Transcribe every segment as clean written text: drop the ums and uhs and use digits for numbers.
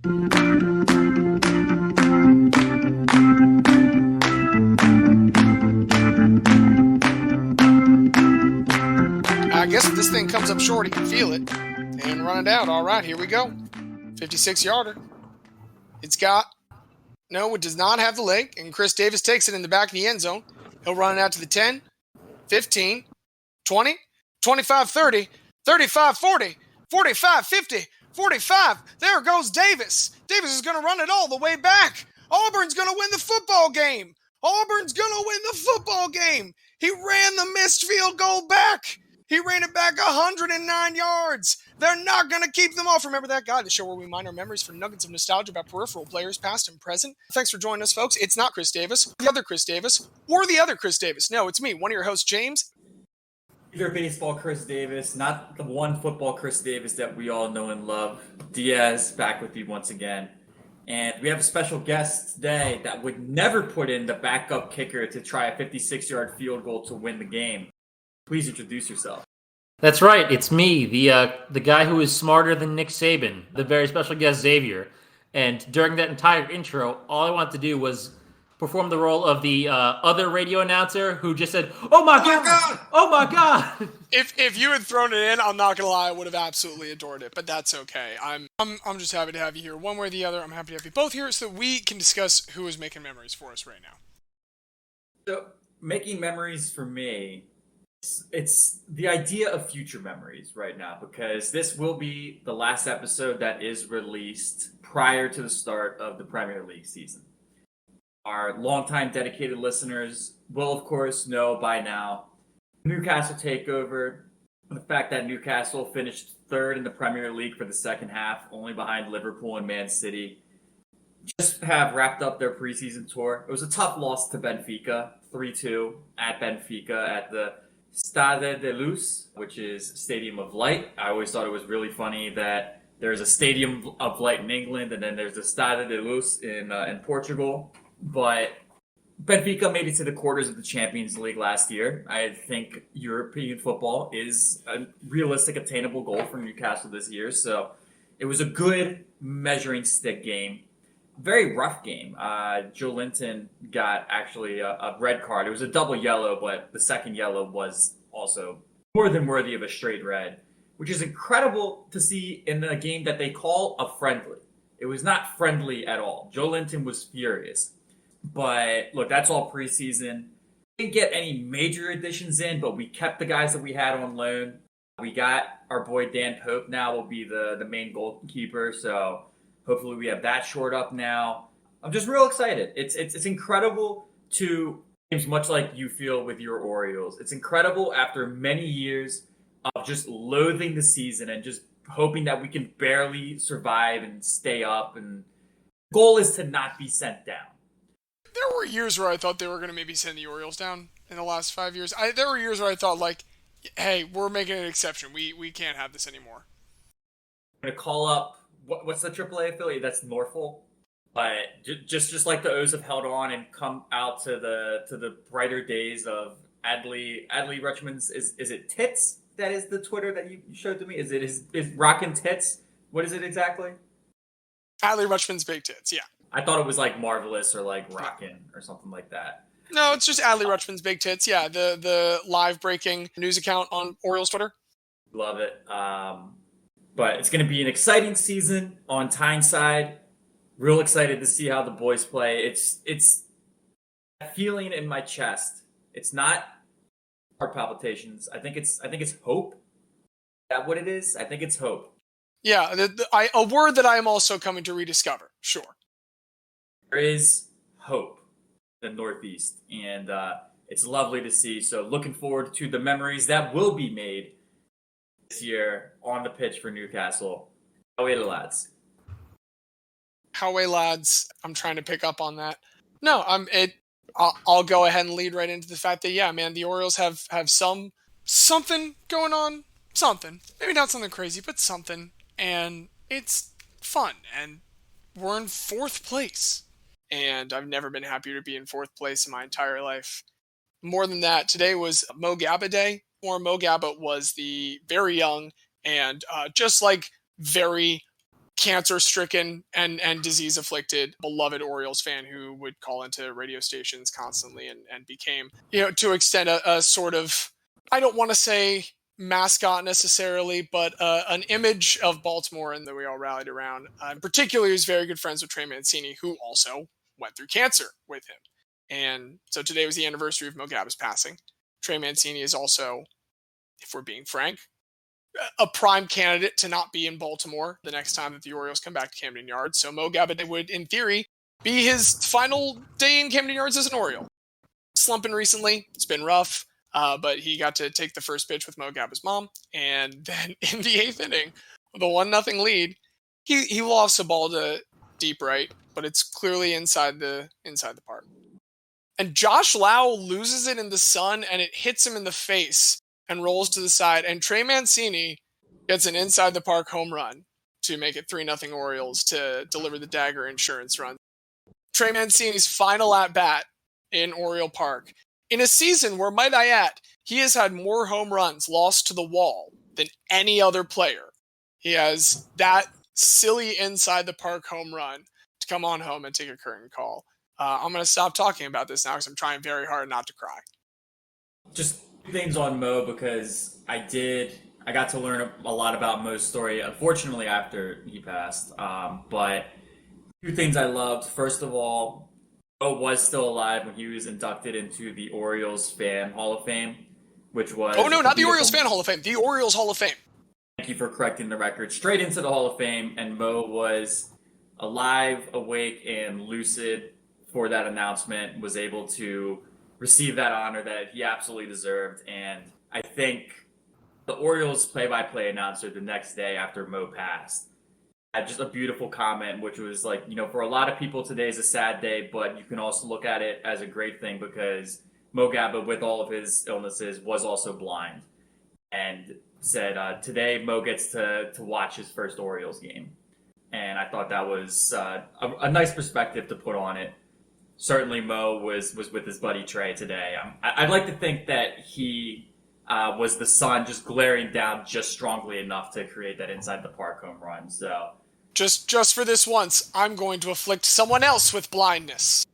I guess if this thing comes up short, he can feel it and run it out. All right, here we go. 56-yarder. It does not have the leg, and Chris Davis takes it in the back of the end zone. He'll run it out to the 10, 15, 20, 25, 30, 35, 40, 45, 50, 45. There goes Davis. Davis is going to run it all the way back. Auburn's going to win the football game. He ran the missed field goal back. He ran it back 109 yards. They're not going to keep them off. Remember that guy, the show where we mine our memories for nuggets of nostalgia about peripheral players, past and present. Thanks for joining us, folks. It's not Chris Davis, the other Chris Davis, or the other Chris Davis. No, it's me, one of your hosts, James. Either baseball Chris Davis, not the one football Chris Davis that we all know and love. Diaz, back with you once again. And we have a special guest today that would never put in the backup kicker to try a 56-yard field goal to win the game. Please introduce yourself. That's right. It's me, the guy who is smarter than Nick Saban, the very special guest Xavier. And during that entire intro, all I wanted to do was perform the role of the other radio announcer who just said, "Oh my god! Oh my god!" If you had thrown it in, I'm not gonna lie, I would have absolutely adored it. But that's okay. I'm just happy to have you here, one way or the other. I'm happy to have you both here so we can discuss who is making memories for us right now. So, making memories for me. It's the idea of future memories right now, because this will be the last episode that is released prior to the start of the Premier League season. Our longtime dedicated listeners will, of course, know by now Newcastle takeover, the fact that Newcastle finished third in the Premier League for the second half, only behind Liverpool and Man City, just have wrapped up their preseason tour. It was a tough loss to Benfica, 3-2 at Benfica at the Stade de Luz, which is Stadium of Light. I always thought it was really funny that there's a Stadium of Light in England and then there's the Stade de Luz in Portugal. But Benfica made it to the quarters of the Champions League last year. I think European football is a realistic, attainable goal for Newcastle this year. So it was a good measuring stick game. Very rough game. Joe Linton got actually a red card. It was a double yellow, but the second yellow was also more than worthy of a straight red, which is incredible to see in a game that they call a friendly. It was not friendly at all. Joe Linton was furious. But look, that's all preseason. Didn't get any major additions in, but we kept the guys that we had on loan. We got our boy Dan Pope now will be the main goalkeeper, so hopefully we have that shored up now. I'm just real excited. It's incredible to, much like you feel with your Orioles. It's incredible after many years of just loathing the season and just hoping that we can barely survive and stay up. And the goal is to not be sent down. There were years where I thought they were going to maybe send the Orioles down in the last 5 years. There were years where I thought, like, hey, we're making an exception. We can't have this anymore. I'm going to call up, what's the AAA affiliate? That's Norfolk. But just like the O's have held on and come out to the brighter days of Adley Rutschman's, is it Tits? That is the Twitter that you showed to me? Is Rockin' Tits? What is it exactly? Adley Rutschman's Big Tits, yeah. I thought it was like Marvelous or like Rockin' or something like that. No, it's just Adley Rutschman's Big Tits, yeah. The live breaking news account on Orioles Twitter. Love it. But it's going to be an exciting season on Tyneside. Real excited to see how the boys play. It's a feeling in my chest. It's not heart palpitations. I think it's hope. Is that what it is? I think it's hope. Yeah, a word that I am also coming to rediscover. Sure. There is hope in the Northeast, and it's lovely to see. So looking forward to the memories that will be made this year on the pitch for Newcastle. Away the lads. Howay lads, I'm trying to pick up on that. No, I'll go ahead and lead right into the fact that, yeah, man, the Orioles have something going on. Something. Maybe not something crazy, but something. And it's fun. And we're in fourth place. And I've never been happier to be in fourth place in my entire life. More than that, today was Mo Gabba Day. Or Mo Gabba was the very young and just like very cancer-stricken and disease-afflicted, beloved Orioles fan who would call into radio stations constantly and became, to extend a sort of, I don't want to say mascot necessarily, but an image of Baltimore and that we all rallied around. Particularly, he was very good friends with Trey Mancini, who also went through cancer with him. And so today was the anniversary of Mo Gabba's passing. Trey Mancini is also, if we're being frank, a prime candidate to not be in Baltimore the next time that the Orioles come back to Camden Yards. So Mo Gabba would, in theory, be his final day in Camden Yards as an Oriole. Slumping recently. It's been rough, but he got to take the first pitch with Mo Gabba's mom. And then in the 8th inning, with a 1-0 lead, he lost the ball to deep right, but it's clearly inside the park. And Josh Lau loses it in the sun, and it hits him in the face and rolls to the side, and Trey Mancini gets an inside the park home run to make it 3-0 Orioles to deliver the dagger insurance run. Trey Mancini's final at bat in Oriole Park in a season where, might I add, he has had more home runs lost to the wall than any other player. He has that silly inside the park home run to come on home and take a curtain call. I'm going to stop talking about this now because I'm trying very hard not to cry. Just things on Mo, because I got to learn a lot about Mo's story, unfortunately, after he passed. But 2 things I loved. First of all, Mo was still alive when he was inducted into the Orioles Fan Hall of Fame, which was... Oh, no, not the Orioles Fan Hall of Fame. The Orioles Hall of Fame. Thank you for correcting the record. Straight into the Hall of Fame, and Mo was alive, awake, and lucid for that announcement, was able to receive that honor that he absolutely deserved. And I think the Orioles play-by-play announcer the next day after Mo passed had just a beautiful comment, which was like, for a lot of people today is a sad day, but you can also look at it as a great thing because Mo Gabba, with all of his illnesses, was also blind. And said, today Mo gets to watch his first Orioles game. And I thought that was a nice perspective to put on it. Certainly Mo was with his buddy Trey today. I'd like to think that he was the sun just glaring down just strongly enough to create that inside the park home run. So just for this once, I'm going to afflict someone else with blindness.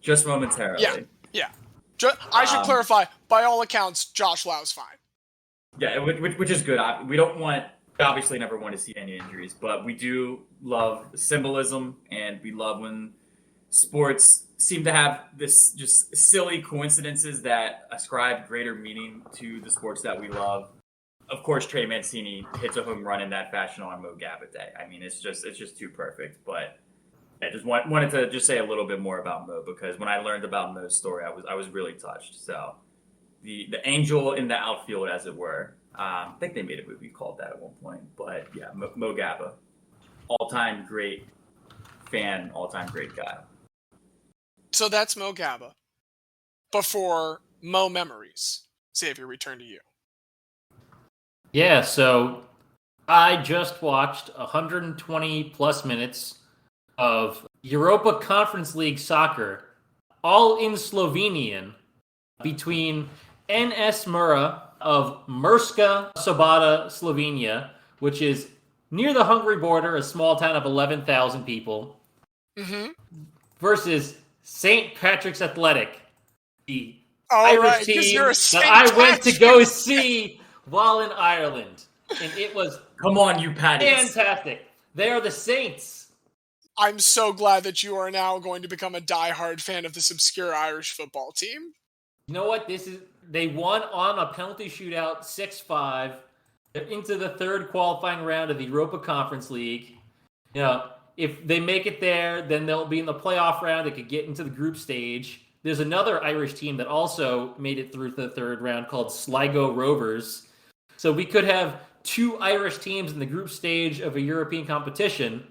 Just momentarily. Yeah. I should clarify, by all accounts, Josh Lau's fine. Yeah, which is good. We obviously never want to see any injuries, but we do love symbolism, and we love when sports seem to have this just silly coincidences that ascribe greater meaning to the sports that we love. Of course, Trey Mancini hits a home run in that fashion on Mo Gabba Day. I mean, it's just too perfect. But I just wanted to just say a little bit more about Mo, because when I learned about Mo's story, I was really touched. So the angel in the outfield, as it were. I think they made a movie called that at one point. But yeah, Mo Gabba, all-time great fan, all-time great guy. So that's Mo Gabba. Before Mo Memories, Xavier, return to you. Yeah, so I just watched 120 plus minutes of Europa Conference League soccer, all in Slovenian, between NS Mura of Murska Sobota, Slovenia, which is near the Hungary border, a small town of 11,000 people, versus St. Patrick's Athletic, the Irish team that I went to go see while in Ireland. And it was come on, you Patties. Fantastic. They are the Saints. I'm so glad that you are now going to become a diehard fan of this obscure Irish football team. You know what? They won on a penalty shootout 6-5. They're into the third qualifying round of the Europa Conference League. If they make it there, then they'll be in the playoff round. They could get into the group stage. There's another Irish team that also made it through the third round called Sligo Rovers. So we could have 2 Irish teams in the group stage of a European competition,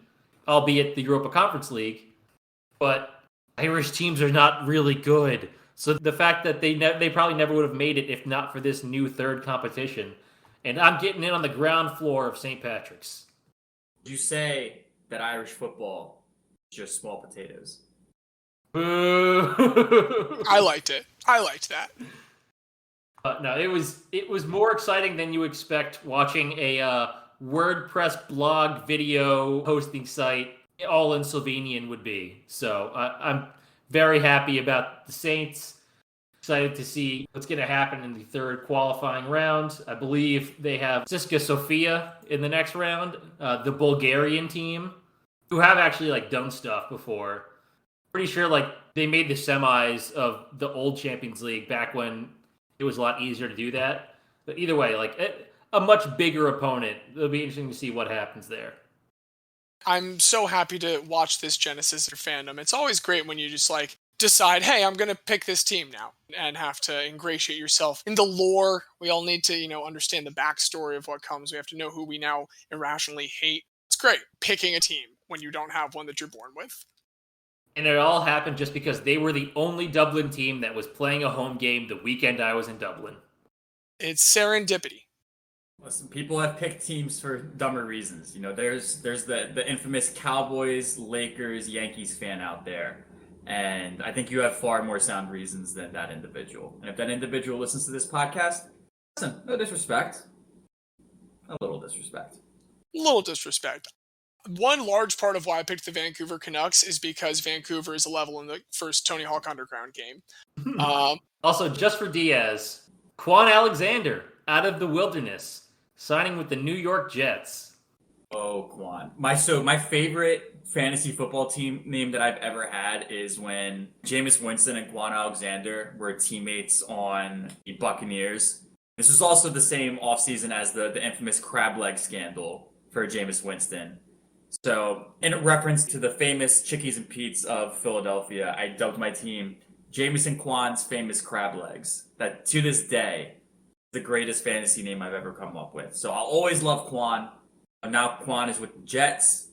albeit the Europa Conference League. But Irish teams are not really good. So the fact that they probably never would have made it if not for this new third competition. And I'm getting in on the ground floor of St. Patrick's. You say that Irish football is just small potatoes. Boo! I liked it. I liked that. No, it was more exciting than you expect watching a WordPress blog video hosting site all in Slovenian would be. So I'm very happy about the Saints. Excited to see what's going to happen in the third qualifying round. I believe they have Siska Sofia in the next round, the Bulgarian team, who have actually like done stuff before. Pretty sure like they made the semis of the old Champions League back when it was a lot easier to do that. But either way, like a much bigger opponent. It'll be interesting to see what happens there. I'm so happy to watch this genesis of fandom. It's always great when you just like decide, hey, I'm going to pick this team now, and have to ingratiate yourself in the lore. We all need to, understand the backstory of what comes. We have to know who we now irrationally hate. It's great picking a team when you don't have one that you're born with. And it all happened just because they were the only Dublin team that was playing a home game the weekend I was in Dublin. It's serendipity. Listen, people have picked teams for dumber reasons. There's the infamous Cowboys, Lakers, Yankees fan out there. And I think you have far more sound reasons than that individual. And if that individual listens to this podcast, listen, no disrespect. A little disrespect. One large part of why I picked the Vancouver Canucks is because Vancouver is a level in the first Tony Hawk Underground game. Also, just for Diaz, Quan Alexander out of the wilderness, signing with the New York Jets. Oh, Quan. My favorite fantasy football team name that I've ever had is when Jameis Winston and Quan Alexander were teammates on the Buccaneers. This was also the same offseason as the infamous crab leg scandal for Jameis Winston. So, in reference to the famous Chickies and Pete's of Philadelphia, I dubbed my team Jameis and Quan's Famous Crab Legs. That, to this day, the greatest fantasy name I've ever come up with. So I'll always love Quan. Now Quan is with the Jets.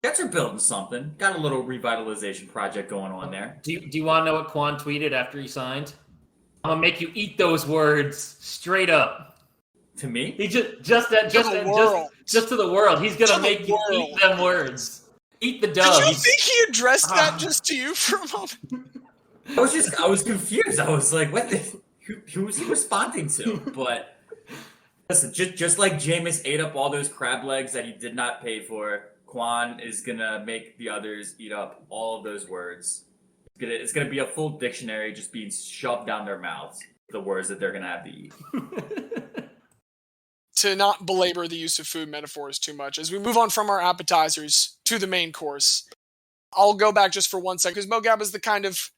Jets are building something. Got a little revitalization project going on there. Do you want to know what Quan tweeted after he signed? I'm gonna make you eat those words straight up. To me? He just to the world. He's gonna make you eat them words. Eat the dove. Did you think he addressed that just to you for a moment? I was confused. I was like, who was he responding to? But listen, just like Jameis ate up all those crab legs that he did not pay for, Quan is gonna make the others eat up all of those words. It's gonna be a full dictionary just being shoved down their mouths, the words that they're gonna have to eat. To not belabor the use of food metaphors too much, as we move on from our appetizers to the main course, I'll go back just for 1 second, because Mogab is the kind of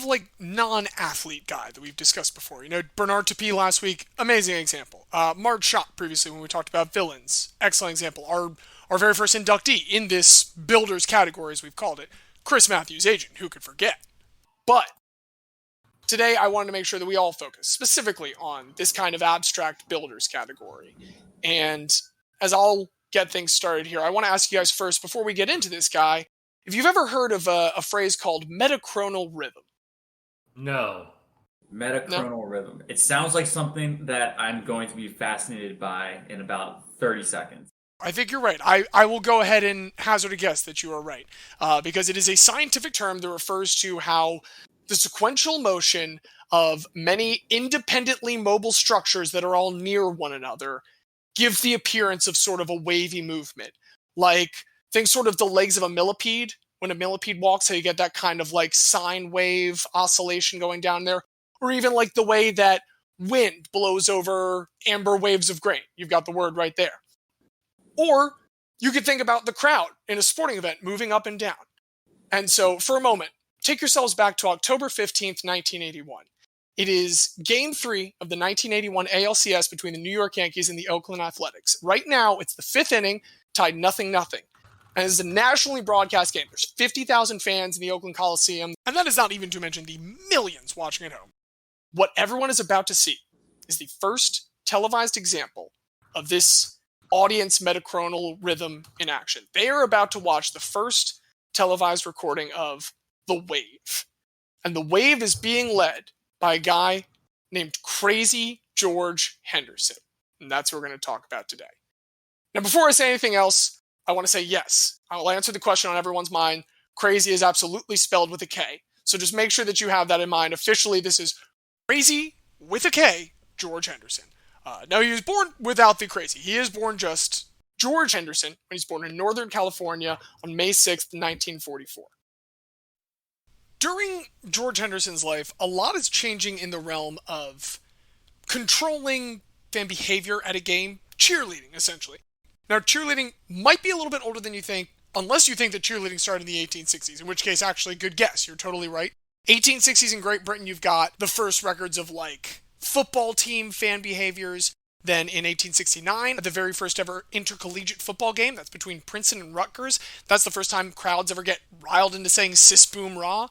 like non-athlete guy that we've discussed before. Bernard Tapie last week, amazing example. Mark Schott previously when we talked about villains, excellent example. Our very first inductee in this builders category, as we've called it, Chris Matthews, agent, who could forget. But today I wanted to make sure that we all focus specifically on this kind of abstract builders category. And as I'll get things started here, I want to ask you guys first, before we get into this guy, if you've ever heard of a phrase called metachronal rhythm. No. Metachronal rhythm. It sounds like something that I'm going to be fascinated by in about 30 seconds. I think you're right. I will go ahead and hazard a guess that you are right. Because it is a scientific term that refers to how the sequential motion of many independently mobile structures that are all near one another give the appearance of sort of a wavy movement. Like, think sort of the legs of a millipede. When a millipede walks, how you get that kind of like sine wave oscillation going down there. Or even like the way that wind blows over amber waves of grain. You've got the word right there. Or you could think about the crowd in a sporting event moving up and down. And so for a moment, take yourselves back to October 15th, 1981. It is Game 3 of the 1981 ALCS between the New York Yankees and the Oakland Athletics. Right now, it's the 5th inning, tied 0-0. And it's a nationally broadcast game. There's 50,000 fans in the Oakland Coliseum, and that is not even to mention the millions watching at home. What everyone is about to see is the first televised example of this audience metachronal rhythm in action. They are about to watch the first televised recording of The Wave. And The Wave is being led by a guy named Krazy George Henderson. And that's what we're going to talk about today. Now, before I say anything else, I want to say yes. I will answer the question on everyone's mind. Krazy is absolutely spelled with a K. So just make sure that you have that in mind. Officially, this is Krazy with a K, George Henderson. No, he was born without the crazy. He is born just George Henderson when he's born in Northern California on May 6th, 1944. During George Henderson's life, a lot is changing in the realm of controlling fan behavior at a game, cheerleading, essentially. Now, cheerleading might be a little bit older than you think, unless you think that cheerleading started in the 1860s, in which case, actually, good guess. You're totally right. 1860s in Great Britain, you've got the first records of, like, football team fan behaviors. Then in 1869, the very first ever intercollegiate football game, that's between Princeton and Rutgers. That's the first time crowds ever get riled into saying "sis boom rah."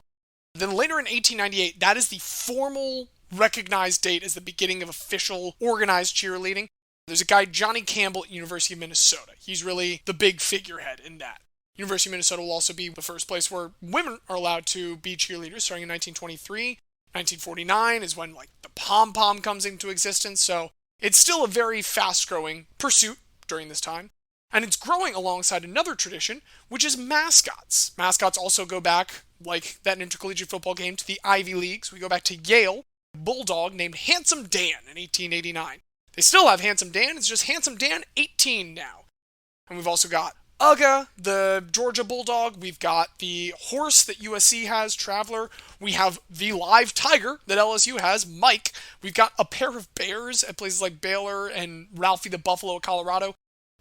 Then later in 1898, that is the formal recognized date as the beginning of official organized cheerleading. There's a guy, Johnny Campbell, at University of Minnesota. He's really the big figurehead in that. University of Minnesota will also be the first place where women are allowed to be cheerleaders, starting in 1923. 1949 is when, like, the pom-pom comes into existence, so it's still a very fast-growing pursuit during this time. And it's growing alongside another tradition, which is mascots. Mascots also go back, like that intercollegiate football game, to the Ivy Leagues. We go back to Yale, a bulldog named Handsome Dan in 1889. They still have Handsome Dan, it's just Handsome Dan 18 now. And we've also got Uga, the Georgia Bulldog. We've got the horse that USC has, Traveler. We have the live tiger that LSU has, Mike. We've got a pair of bears at places like Baylor and Ralphie the Buffalo at Colorado.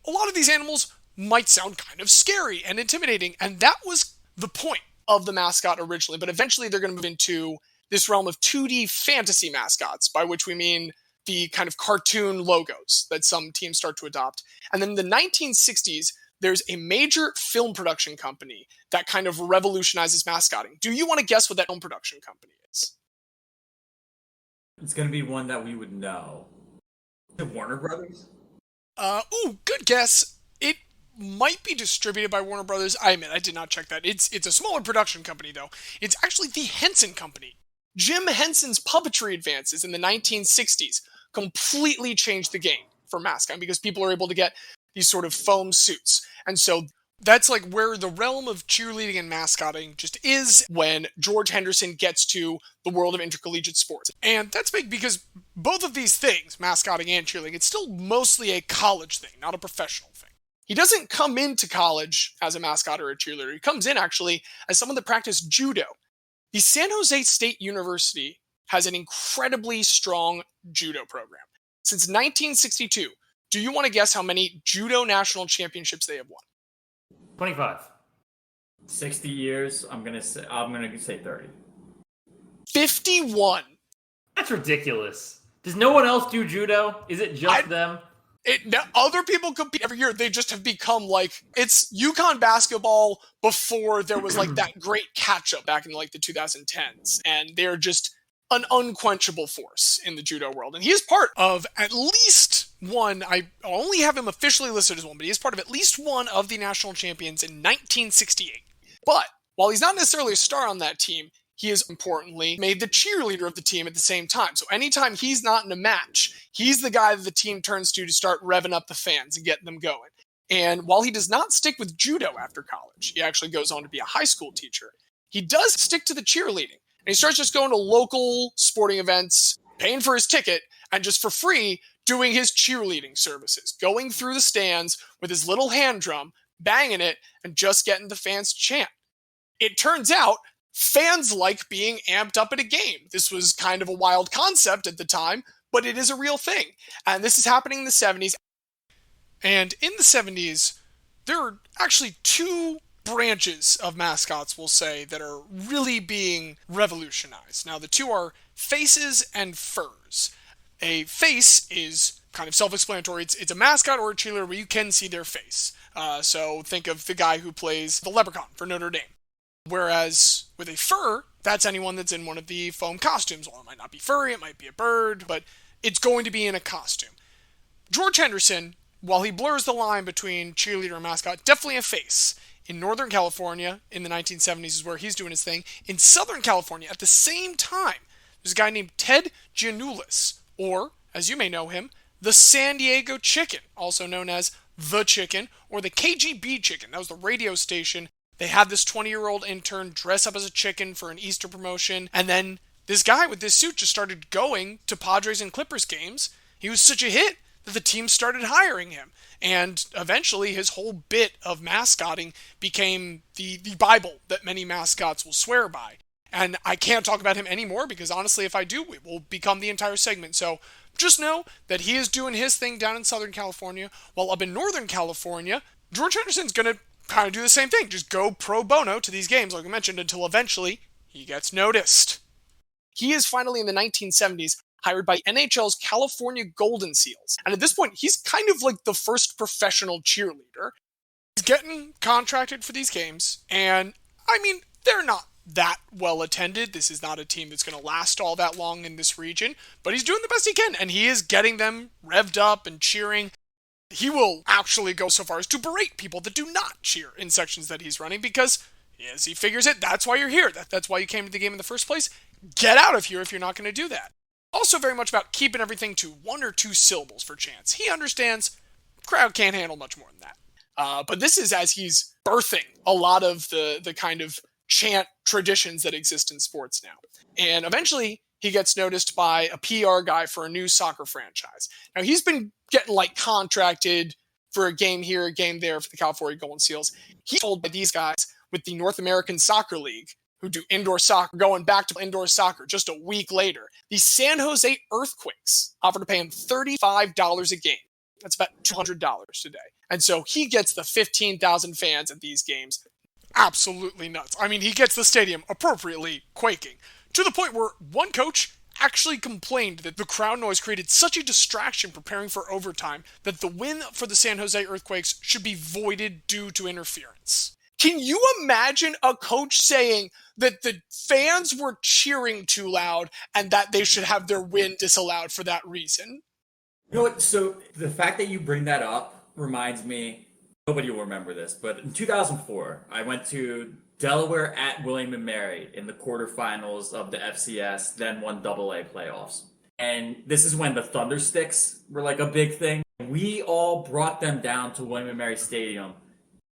A lot of these animals might sound kind of scary and intimidating, and that was the point of the mascot originally, but eventually they're going to move into this realm of 2D fantasy mascots, by which we mean the kind of cartoon logos that some teams start to adopt. And then in the 1960s, there's a major film production company that kind of revolutionizes mascotting. Do you want to guess what that film production company is? It's going to be one that we would know. The Warner Brothers? Good guess. It might be distributed by Warner Brothers. I admit, I did not check that. It's a smaller production company, though. It's actually the Henson Company. Jim Henson's puppetry advances in the 1960s completely changed the game for mascotting because people are able to get these sort of foam suits. And so that's like where the realm of cheerleading and mascotting just is when George Henderson gets to the world of intercollegiate sports. And that's big because both of these things, mascotting and cheerleading, it's still mostly a college thing, not a professional thing. He doesn't come into college as a mascot or a cheerleader. He comes in actually as someone that practiced judo. The San Jose State University has an incredibly strong judo program. Since 1962, do you want to guess how many judo national championships they have won? 25. 60 years. I'm gonna say 30. 51. That's ridiculous. Does no one else do judo? Is it just them? Other people compete every year. They just have become like, it's UConn basketball before there was like that great catch-up back in like the 2010s. And they're just an unquenchable force in the judo world. And he is part of at least one, I only have him officially listed as one, but he is part of at least one of the national champions in 1968. But while he's not necessarily a star on that team, he is importantly made the cheerleader of the team at the same time. So anytime he's not in a match, he's the guy that the team turns to start revving up the fans and getting them going. And while he does not stick with judo after college, he actually goes on to be a high school teacher. He does stick to the cheerleading. And he starts just going to local sporting events, paying for his ticket, and just for free, doing his cheerleading services, going through the stands with his little hand drum, banging it, and just getting the fans to chant. It turns out fans like being amped up at a game. This was kind of a wild concept at the time, but it is a real thing. And this is happening in the 70s. And in the 70s, there are actually two branches of mascots, we'll say, that are really being revolutionized. Now, the two are faces and furs. A face is kind of self-explanatory. It's a mascot or a cheerleader where you can see their face. So think of the guy who plays the leprechaun for Notre Dame. Whereas with a fur, that's anyone that's in one of the foam costumes. Well, it might not be furry, it might be a bird, but it's going to be in a costume. George Henderson, while he blurs the line between cheerleader and mascot, definitely a face. In Northern California, in the 1970s is where he's doing his thing. In Southern California, at the same time, there's a guy named Ted Giannoulis, or, as you may know him, the San Diego Chicken, also known as The Chicken, or the KGB Chicken. That was the radio station. They had this 20-year-old intern dress up as a chicken for an Easter promotion, and then this guy with this suit just started going to Padres and Clippers games. He was such a hit that the team started hiring him. And eventually his whole bit of mascotting became the Bible that many mascots will swear by. And I can't talk about him anymore because honestly, if I do, it will become the entire segment. So just know that he is doing his thing down in Southern California, while up in Northern California, George Henderson's going to kind of do the same thing. Just go pro bono to these games, like I mentioned, until eventually he gets noticed. He is finally in the 1970s hired by NHL's California Golden Seals. And at this point, he's kind of like the first professional cheerleader. He's getting contracted for these games, and I mean, they're not that well attended. This is not a team that's going to last all that long in this region, but he's doing the best he can, and he is getting them revved up and cheering. He will actually go so far as to berate people that do not cheer in sections that he's running because, as he figures it, that's why you're here. That's why you came to the game in the first place. Get out of here if you're not going to do that. Also very much about keeping everything to 1 or 2 syllables for chants. He understands crowd can't handle much more than that. But this is as he's birthing a lot of the kind of chant traditions that exist in sports now. And eventually he gets noticed by a PR guy for a new soccer franchise. Now he's been getting like contracted for a game here, a game there for the California Golden Seals. He's told by these guys with the North American Soccer League, who do indoor soccer, going back to indoor soccer just a week later. The San Jose Earthquakes offered to pay him $35 a game. That's about $200 today. And so he gets the 15,000 fans at these games. Absolutely nuts. I mean, he gets the stadium appropriately quaking, to the point where one coach actually complained that the crowd noise created such a distraction preparing for overtime that the win for the San Jose Earthquakes should be voided due to interference. Can you imagine a coach saying that the fans were cheering too loud and that they should have their win disallowed for that reason? You know what? So the fact that you bring that up reminds me, nobody will remember this, but in 2004, I went to Delaware at William & Mary in the quarterfinals of the FCS, then won AA playoffs. And this is when the Thundersticks were like a big thing. We all brought them down to William & Mary Stadium.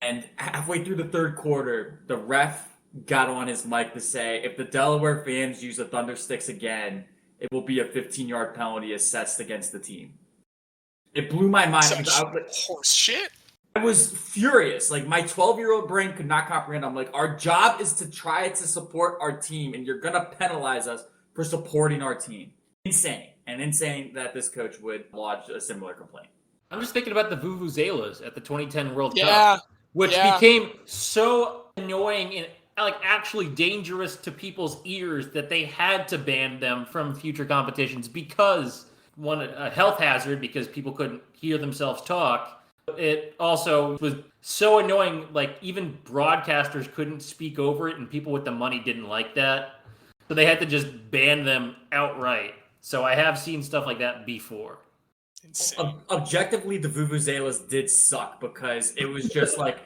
And halfway through the third quarter, the ref got on his mic to say, if the Delaware fans use the Thundersticks again, it will be a 15-yard penalty assessed against the team. It blew my mind. Such horse shit. I was furious. Like, my 12-year-old brain could not comprehend. I'm like, our job is to try to support our team, and you're going to penalize us for supporting our team. Insane. And insane that this coach would lodge a similar complaint. I'm just thinking about the Vuvuzelas at the 2010 World Cup, which became so annoying and like actually dangerous to people's ears that they had to ban them from future competitions because one, a health hazard because people couldn't hear themselves talk. It also was so annoying, like even broadcasters couldn't speak over it and people with the money didn't like that. So they had to just ban them outright. So I have seen stuff like that before. Objectively, the Vuvuzelas did suck because it was just like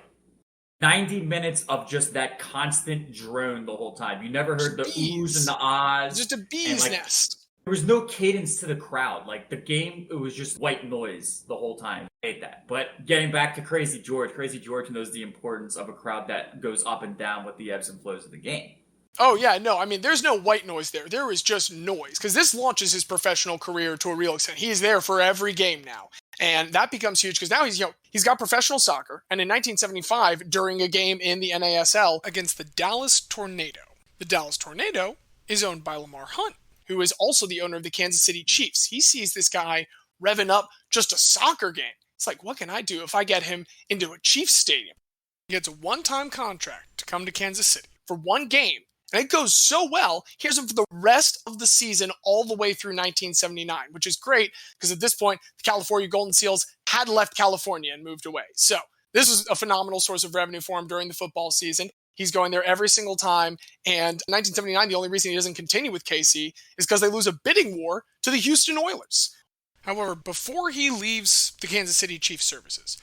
90 minutes of just that constant drone the whole time. You never heard the oohs and the ahs. Just a bee's nest. There was no cadence to the crowd. Like the game, it was just white noise the whole time. I hate that. But getting back to Krazy George knows the importance of a crowd that goes up and down with the ebbs and flows of the game. Oh, yeah, no, I mean, there's no white noise there. There is just noise, because this launches his professional career to a real extent. He's there for every game now, and that becomes huge, because now he's got professional soccer, and in 1975, during a game in the NASL against the Dallas Tornado. The Dallas Tornado is owned by Lamar Hunt, who is also the owner of the Kansas City Chiefs. He sees this guy revving up just a soccer game. It's like, what can I do if I get him into a Chiefs stadium? He gets a one-time contract to come to Kansas City for one game. And it goes so well, here's him for the rest of the season all the way through 1979, which is great because at this point, the California Golden Seals had left California and moved away. So this is a phenomenal source of revenue for him during the football season. He's going there every single time. And in 1979, the only reason he doesn't continue with KC is because they lose a bidding war to the Houston Oilers. However, before he leaves the Kansas City Chiefs services,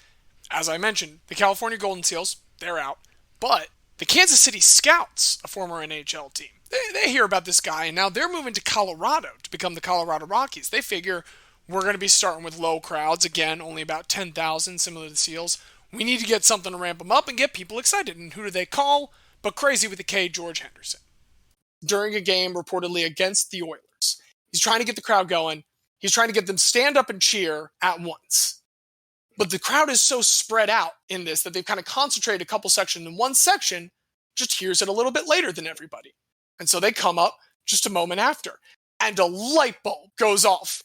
as I mentioned, the California Golden Seals, they're out. But the Kansas City Scouts, a former NHL team, they hear about this guy, and now they're moving to Colorado to become the Colorado Rockies. They figure we're going to be starting with low crowds, again, only about 10,000, similar to the Seals. We need to get something to ramp them up and get people excited. And who do they call? But Krazy with a K, George Henderson. During a game reportedly against the Oilers, he's trying to get the crowd going, He's trying to get them to stand up and cheer at once. But the crowd is so spread out in this that they've kind of concentrated a couple sections, and one section just hears it a little bit later than everybody. And so they come up just a moment after, and a light bulb goes off.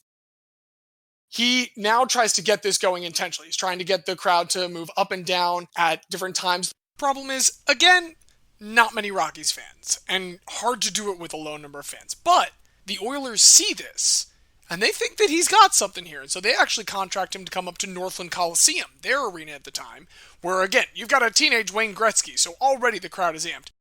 He now tries to get this going intentionally. He's trying to get the crowd to move up and down at different times. The problem is, again, not many Rockies fans, and hard to do it with a low number of fans. But the Oilers see this, and they think that he's got something here. And so they actually contract him to come up to Northland Coliseum, their arena at the time, where, again, you've got a teenage Wayne Gretzky, so already the crowd is amped.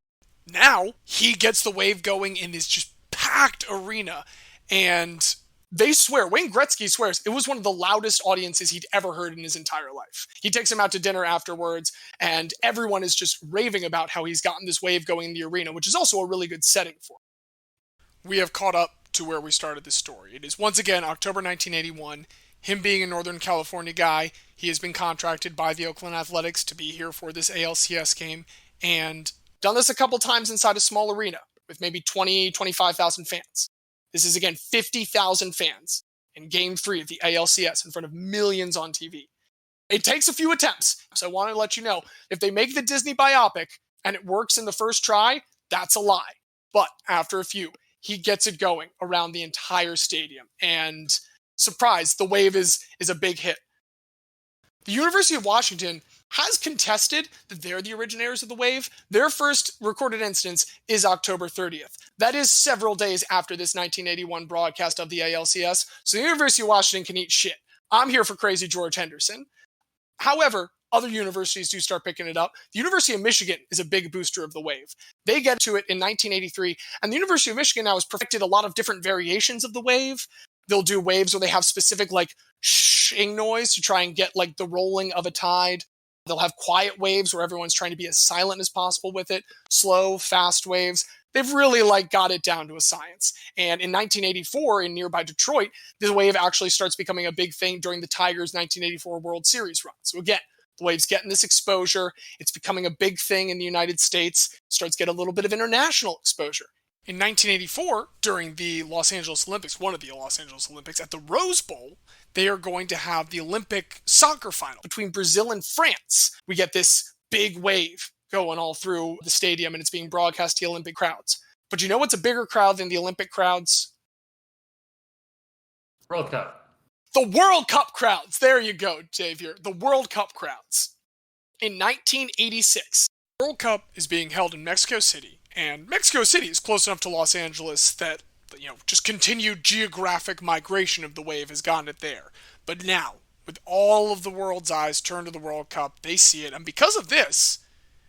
Now, he gets the wave going in this just packed arena, and they swear, Wayne Gretzky swears, it was one of the loudest audiences he'd ever heard in his entire life. He takes him out to dinner afterwards, and everyone is just raving about how he's gotten this wave going in the arena, which is also a really good setting for it. We have caught up to where we started this story. It is once again October 1981. Him being a Northern California guy, he has been contracted by the Oakland Athletics to be here for this ALCS game, and done this a couple times inside a small arena with maybe 20, 25,000 fans. This is, again, 50,000 fans in Game 3 of the ALCS in front of millions on TV. It takes a few attempts, so I want to let you know, if they make the Disney biopic and it works in the first try, that's a lie. But after a few, he gets it going around the entire stadium. And surprise, the wave is a big hit. The University of Washington has contested that they're the originators of the wave. Their first recorded instance is October 30th. That is several days after this 1981 broadcast of the ALCS, so the University of Washington can eat shit. I'm here for Crazy George Henderson. However, other universities do start picking it up. The University of Michigan is a big booster of the wave. They get to it in 1983, and the University of Michigan now has perfected a lot of different variations of the wave. They'll do waves where they have specific, like, shing noise to try and get, like, the rolling of a tide. They'll have quiet waves where everyone's trying to be as silent as possible with it. Slow, fast waves. They've really, like, got it down to a science. And in 1984, in nearby Detroit, the wave actually starts becoming a big thing during the Tigers' 1984 World Series run. So again, the wave's getting this exposure. It's becoming a big thing in the United States. Starts getting a little bit of international exposure. In 1984, during the Los Angeles Olympics, one of the Los Angeles Olympics, at the Rose Bowl, they are going to have the Olympic soccer final between Brazil and France. We get this big wave going all through the stadium, and it's being broadcast to the Olympic crowds. But you know what's a bigger crowd than the Olympic crowds? World Cup. The World Cup crowds. There you go, Xavier. The World Cup crowds. In 1986, the World Cup is being held in Mexico City. And Mexico City is close enough to Los Angeles that, just continued geographic migration of the wave has gotten it there. But now, with all of the world's eyes turned to the World Cup, they see it. And because of this,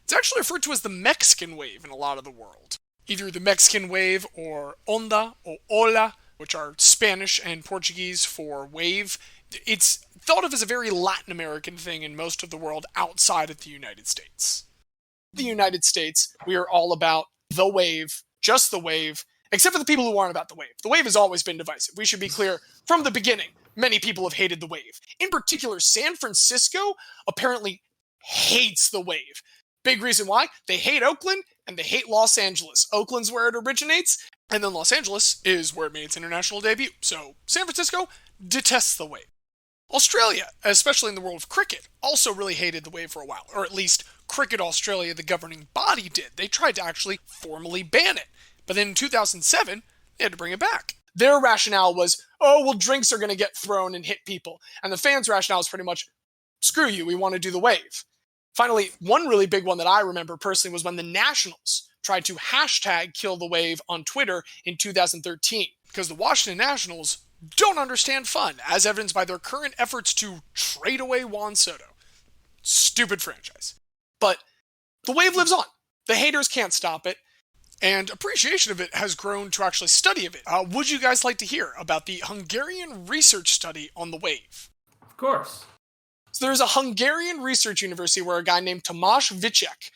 it's actually referred to as the Mexican wave in a lot of the world. Either the Mexican wave or onda or ola, which are Spanish and Portuguese for wave. It's thought of as a very Latin American thing in most of the world outside of the United States. The United States, we are all about the wave, just the wave, except for the people who aren't about the wave. The wave has always been divisive. We should be clear from the beginning. Many people have hated the wave. In particular, San Francisco apparently hates the wave. Big reason why? They hate Oakland and they hate Los Angeles. Oakland's where it originates, and then Los Angeles is where it made its international debut. So San Francisco detests the wave. Australia, especially in the world of cricket, also really hated the wave for a while, or at least Cricket Australia, the governing body, did. They tried to actually formally ban it. But then in 2007, they had to bring it back. Their rationale was, drinks are going to get thrown and hit people. And the fans' rationale was pretty much, screw you, we want to do the wave. Finally, one really big one that I remember personally was when the Nationals tried to hashtag kill the wave on Twitter in 2013. Because the Washington Nationals don't understand fun, as evidenced by their current efforts to trade away Juan Soto. Stupid franchise. But the wave lives on. The haters can't stop it. And appreciation of it has grown to actually study of it. Would you guys like to hear about the Hungarian research study on the wave? Of course. So there's a Hungarian research university where a guy named Tamás Vicek,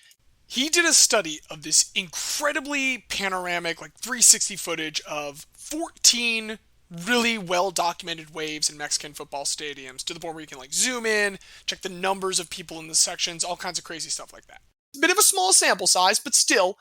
he did a study of this incredibly panoramic, 360 footage of 14 really well-documented waves in Mexican football stadiums, to the point where you can zoom in, check the numbers of people in the sections, all kinds of crazy stuff like that. Bit of a small sample size, but still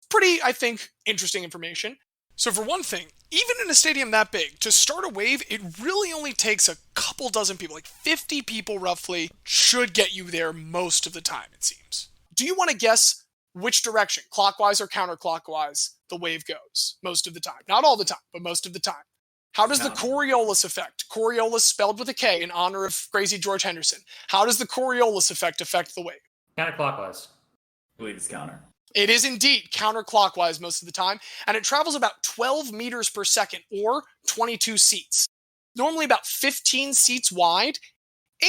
pretty, I think, interesting information. So for one thing, even in a stadium that big, to start a wave, it really only takes a couple dozen people, like 50 people roughly, should get you there most of the time, it seems. Do you want to guess which direction, clockwise or counterclockwise, the wave goes most of the time? Not all the time, but most of the time. How does the Koriolis effect, Koriolis spelled with a K in honor of Crazy George Henderson, how does the Koriolis effect affect the wave? Counterclockwise. I believe it's counter. It is indeed counterclockwise most of the time, and it travels about 12 meters per second, or 22 seats. Normally about 15 seats wide,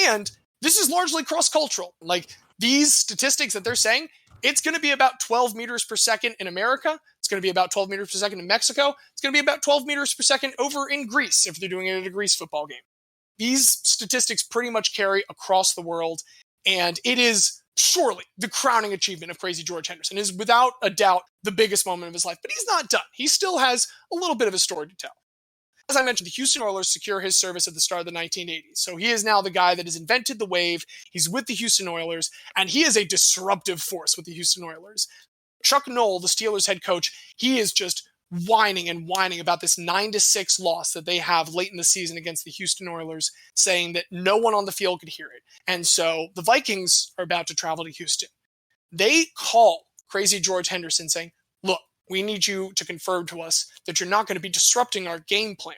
and this is largely cross-cultural. Like, these statistics that they're saying, it's going to be about 12 meters per second in America, it's going to be about 12 meters per second in Mexico, it's going to be about 12 meters per second over in Greece, if they're doing it at a Greece football game. These statistics pretty much carry across the world, and it is surely the crowning achievement of Crazy George Henderson. It is without a doubt the biggest moment of his life, but he's not done. He still has a little bit of a story to tell. As I mentioned, the Houston Oilers secure his service at the start of the 1980s. So he is now the guy that has invented the wave. He's with the Houston Oilers, and he is a disruptive force with the Houston Oilers. Chuck Noll, the Steelers head coach, he is just whining about this 9-6 loss that they have late in the season against the Houston Oilers, saying that no one on the field could hear it. And so the Vikings are about to travel to Houston. They call Crazy George Henderson saying, look, we need you to confirm to us that you're not going to be disrupting our game plan.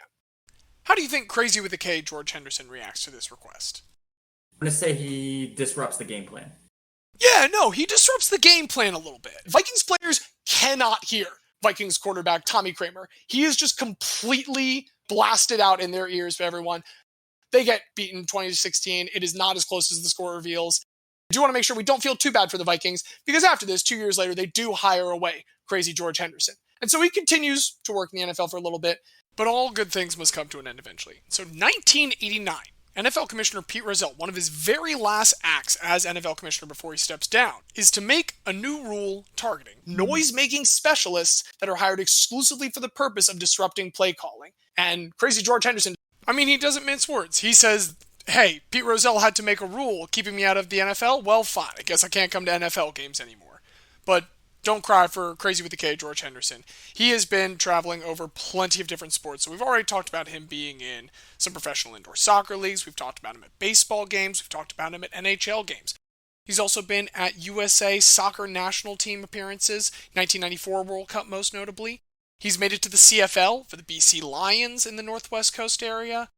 How do you think Crazy with a K George Henderson reacts to this request? I'm going to say he disrupts the game plan. Yeah, no, he disrupts the game plan a little bit. Vikings players cannot hear Vikings quarterback Tommy Kramer. He is just completely blasted out in their ears for everyone. They get beaten 20-16. It is not as close as the score reveals. I do want to make sure we don't feel too bad for the Vikings, because after this, 2 years later, they do hire away Crazy George Henderson. And so he continues to work in the NFL for a little bit, but all good things must come to an end eventually. So 1989, NFL Commissioner Pete Rozelle, one of his very last acts as NFL Commissioner before he steps down, is to make a new rule targeting noise-making specialists that are hired exclusively for the purpose of disrupting play calling. And Crazy George Henderson, I mean, he doesn't mince words. He says, hey, Pete Rozelle had to make a rule keeping me out of the NFL? Well, fine. I guess I can't come to NFL games anymore. But don't cry for Crazy with a K, George Henderson. He has been traveling over plenty of different sports. So we've already talked about him being in some professional indoor soccer leagues. We've talked about him at baseball games. We've talked about him at NHL games. He's also been at USA soccer national team appearances, 1994 World Cup most notably. He's made it to the CFL for the BC Lions in the Northwest Coast area.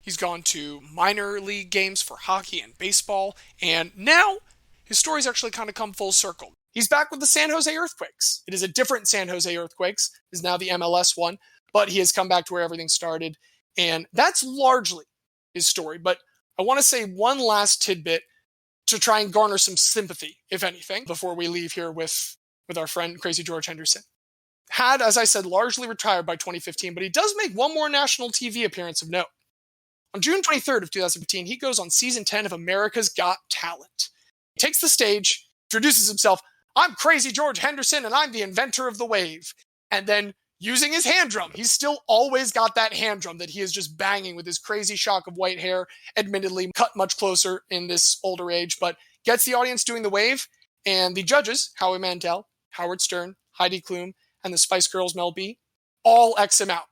He's gone to minor league games for hockey and baseball. And now his story's actually kind of come full circle. He's back with the San Jose Earthquakes. It is a different San Jose Earthquakes. It is now the MLS one, but he has come back to where everything started. And that's largely his story. But I want to say one last tidbit to try and garner some sympathy, if anything, before we leave here with our friend Crazy George Henderson. Had, as I said, largely retired by 2015, but he does make one more national TV appearance of note. On June 23rd of 2015, he goes on season 10 of America's Got Talent. He takes the stage, introduces himself, I'm Crazy George Henderson, and I'm the inventor of the wave. And then, using his hand drum, he's still always got that hand drum that he is just banging with his crazy shock of white hair, admittedly cut much closer in this older age, but gets the audience doing the wave, and the judges, Howie Mandel, Howard Stern, Heidi Klum, and the Spice Girls Mel B, all X him out.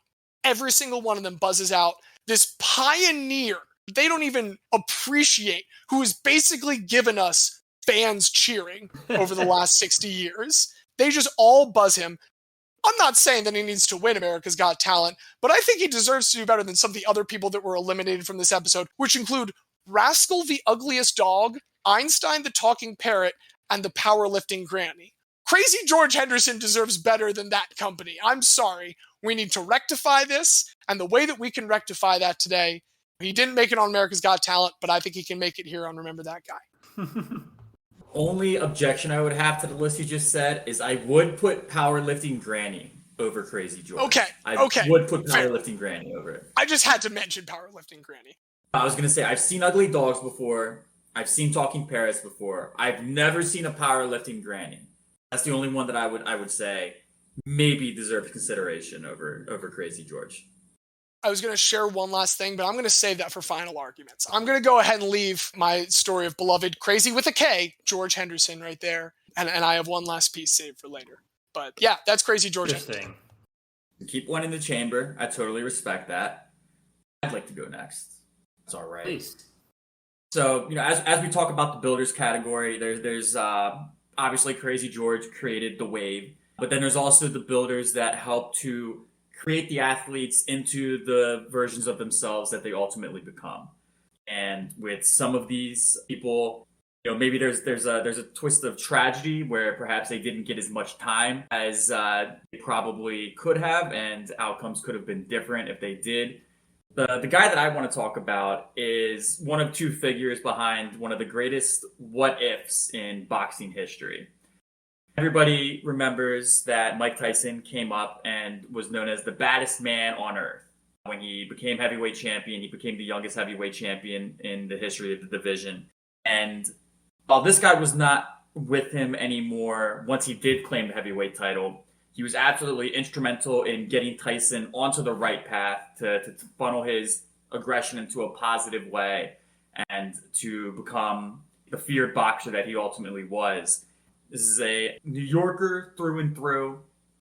Every single one of them buzzes out. This pioneer, they don't even appreciate, who has basically given us fans cheering over the last 60 years. They just all buzz him. I'm not saying that he needs to win America's Got Talent, but I think he deserves to do better than some of the other people that were eliminated from this episode, which include Rascal the Ugliest Dog, Einstein the Talking Parrot, and the Powerlifting Granny. Crazy George Henderson deserves better than that company. I'm sorry. We need to rectify this, and the way that we can rectify that today, he didn't make it on America's Got Talent, but I think he can make it here on Remember That Guy. Only objection I would have to the list you just said is I would put Powerlifting Granny over Crazy George. Okay. I would put Powerlifting Granny over it. I just had to mention Powerlifting Granny. I was going to say, I've seen Ugly Dogs before. I've seen Talking Parrots before. I've never seen a Powerlifting Granny. That's the only one that I would say maybe deserves consideration over Crazy George. I was going to share one last thing, but I'm going to save that for final arguments. I'm going to go ahead and leave my story of beloved Crazy with a K, George Henderson right there. And I have one last piece saved for later. But yeah, that's Crazy George Henderson. Keep one in the chamber. I totally respect that. I'd like to go next. It's all right. Please. So, as we talk about the builders category, there's obviously Crazy George created the wave, but then there's also the builders that help to create the athletes into the versions of themselves that they ultimately become. And with some of these people, maybe there's a twist of tragedy where perhaps they didn't get as much time as they probably could have, and outcomes could have been different if they did. The guy that I want to talk about is one of two figures behind one of the greatest what ifs in boxing history. Everybody remembers that Mike Tyson came up and was known as the baddest man on earth. When he became heavyweight champion, he became the youngest heavyweight champion in the history of the division. And while this guy was not with him anymore, once he did claim the heavyweight title, he was absolutely instrumental in getting Tyson onto the right path to funnel his aggression into a positive way and to become the feared boxer that he ultimately was. This is a New Yorker through and through,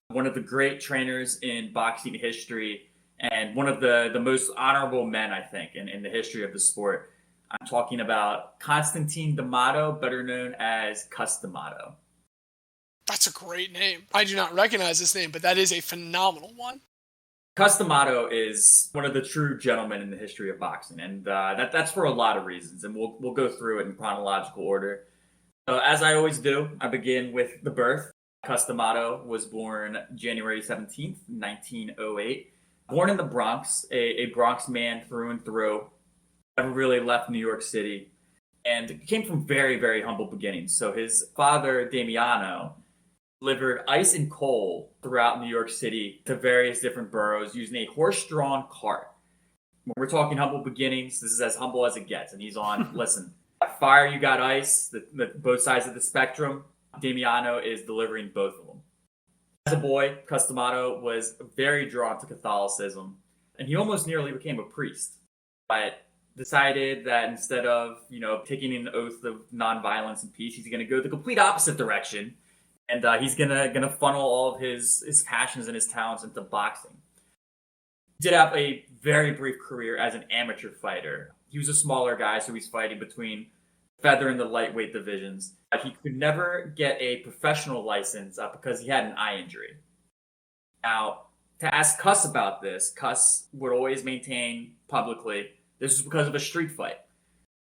one of the great trainers in boxing history, and one of the most honorable men, I think, in the history of the sport. I'm talking about Constantine D'Amato, better known as Cus D'Amato. That's a great name. I do not recognize this name, but that is a phenomenal one. Cus D'Amato is one of the true gentlemen in the history of boxing, and that's for a lot of reasons, and we'll go through it in chronological order. So as I always do, I begin with the birth. Cus D'Amato was born January 17th, 1908. Born in the Bronx, a Bronx man through and through. Never really left New York City, and came from very, very humble beginnings. So his father, Damiano, delivered ice and coal throughout New York City to various different boroughs using a horse-drawn cart. When we're talking humble beginnings, this is as humble as it gets. And he's on, listen, fire, you got ice, both sides of the spectrum. Damiano is delivering both of them. As a boy, Cus D'Amato was very drawn to Catholicism, and he almost nearly became a priest, but decided that instead of, taking an oath of nonviolence and peace, he's going to go the complete opposite direction. And he's gonna funnel all of his passions and his talents into boxing. He did have a very brief career as an amateur fighter. He was a smaller guy, so he's fighting between feather and the lightweight divisions. He could never get a professional license because he had an eye injury. Now, to ask Cus about this, Cus would always maintain publicly this was because of a street fight.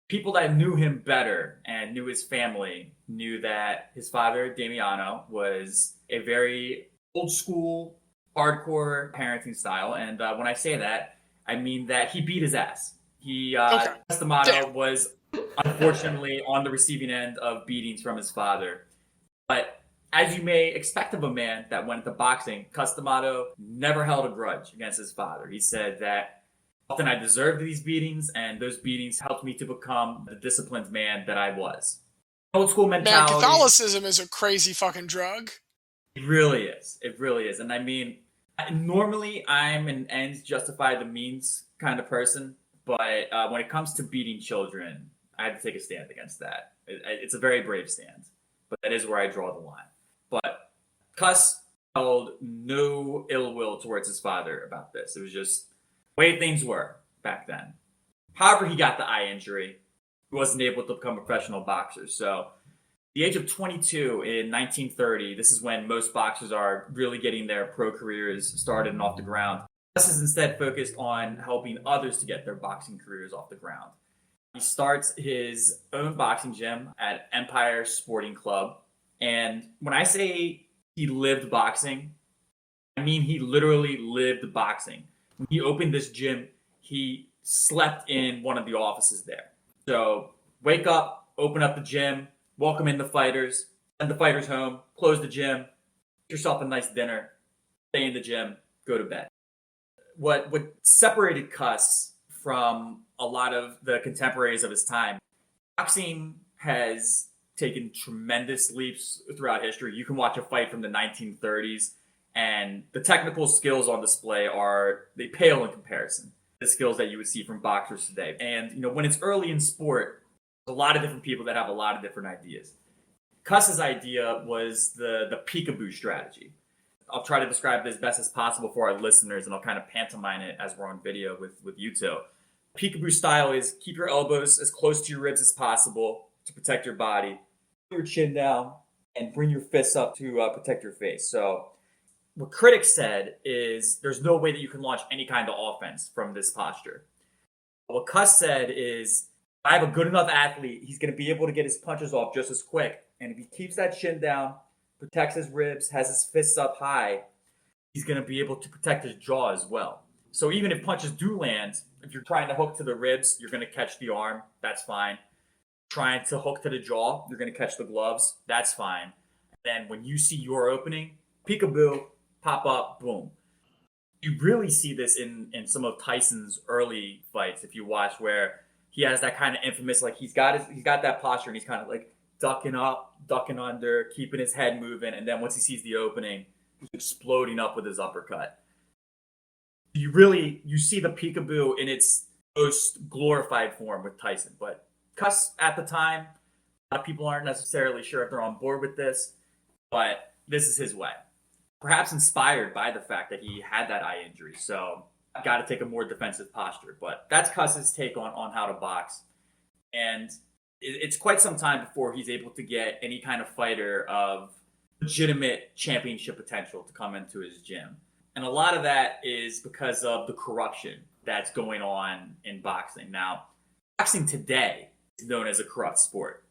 People that knew him better and knew his family knew that his father, Damiano, was a very old school, hardcore parenting style. And when I say that, I mean that he beat his ass. Cus D'Amato was unfortunately on the receiving end of beatings from his father. But as you may expect of a man that went into boxing, Cus D'Amato never held a grudge against his father. He said that often I deserved these beatings, and those beatings helped me to become the disciplined man that I was. Old school mentality. Man, Catholicism is a crazy fucking drug. It really is. It really is. And I mean, normally I'm an ends justify the means kind of person, but when it comes to beating children, I have to take a stand against that. It's a very brave stand, but that is where I draw the line. But Cus held no ill will towards his father about this. It was just the way things were back then. However, he got the eye injury. He wasn't able to become a professional boxer. So, the age of 22 in 1930, this is when most boxers are really getting their pro careers started and off the ground. Cus is instead focused on helping others to get their boxing careers off the ground. He starts his own boxing gym at Empire Sporting Club. And when I say he lived boxing, I mean he literally lived boxing. When he opened this gym, he slept in one of the offices there. So wake up, open up the gym, welcome in the fighters, send the fighters home, close the gym, get yourself a nice dinner, stay in the gym, go to bed. What separated Cus from a lot of the contemporaries of his time, boxing has taken tremendous leaps throughout history. You can watch a fight from the 1930s, and the technical skills on display they pale in comparison to the skills that you would see from boxers today. And, when it's early in sport, there's a lot of different people that have a lot of different ideas. Cus's idea was the peekaboo strategy. I'll try to describe it as best as possible for our listeners, and I'll kind of pantomime it as we're on video with you two. Peekaboo style is keep your elbows as close to your ribs as possible to protect your body. Put your chin down and bring your fists up to protect your face. So what critics said is there's no way that you can launch any kind of offense from this posture. What Kuss said is, I have a good enough athlete, he's going to be able to get his punches off just as quick. And if he keeps that chin down, protects his ribs, has his fists up high, he's going to be able to protect his jaw as well. So even if punches do land, if you're trying to hook to the ribs, you're going to catch the arm. That's fine. Trying to hook to the jaw, you're going to catch the gloves. That's fine. And then when you see your opening, peekaboo, pop up, boom. You really see this in some of Tyson's early fights, if you watch, where he has that kind of infamous, like he's got that posture and he's kind of like ducking up, ducking under, keeping his head moving, and then once he sees the opening, he's exploding up with his uppercut. You see the peekaboo in its most glorified form with Tyson. But Kuss at the time, a lot of people aren't necessarily sure if they're on board with this, but this is his way. Perhaps inspired by the fact that he had that eye injury, so I've got to take a more defensive posture. But that's Kuss's take on how to box. And it's quite some time before he's able to get any kind of fighter of legitimate championship potential to come into his gym. And a lot of that is because of the corruption that's going on in boxing. Now, boxing today is known as a corrupt sport.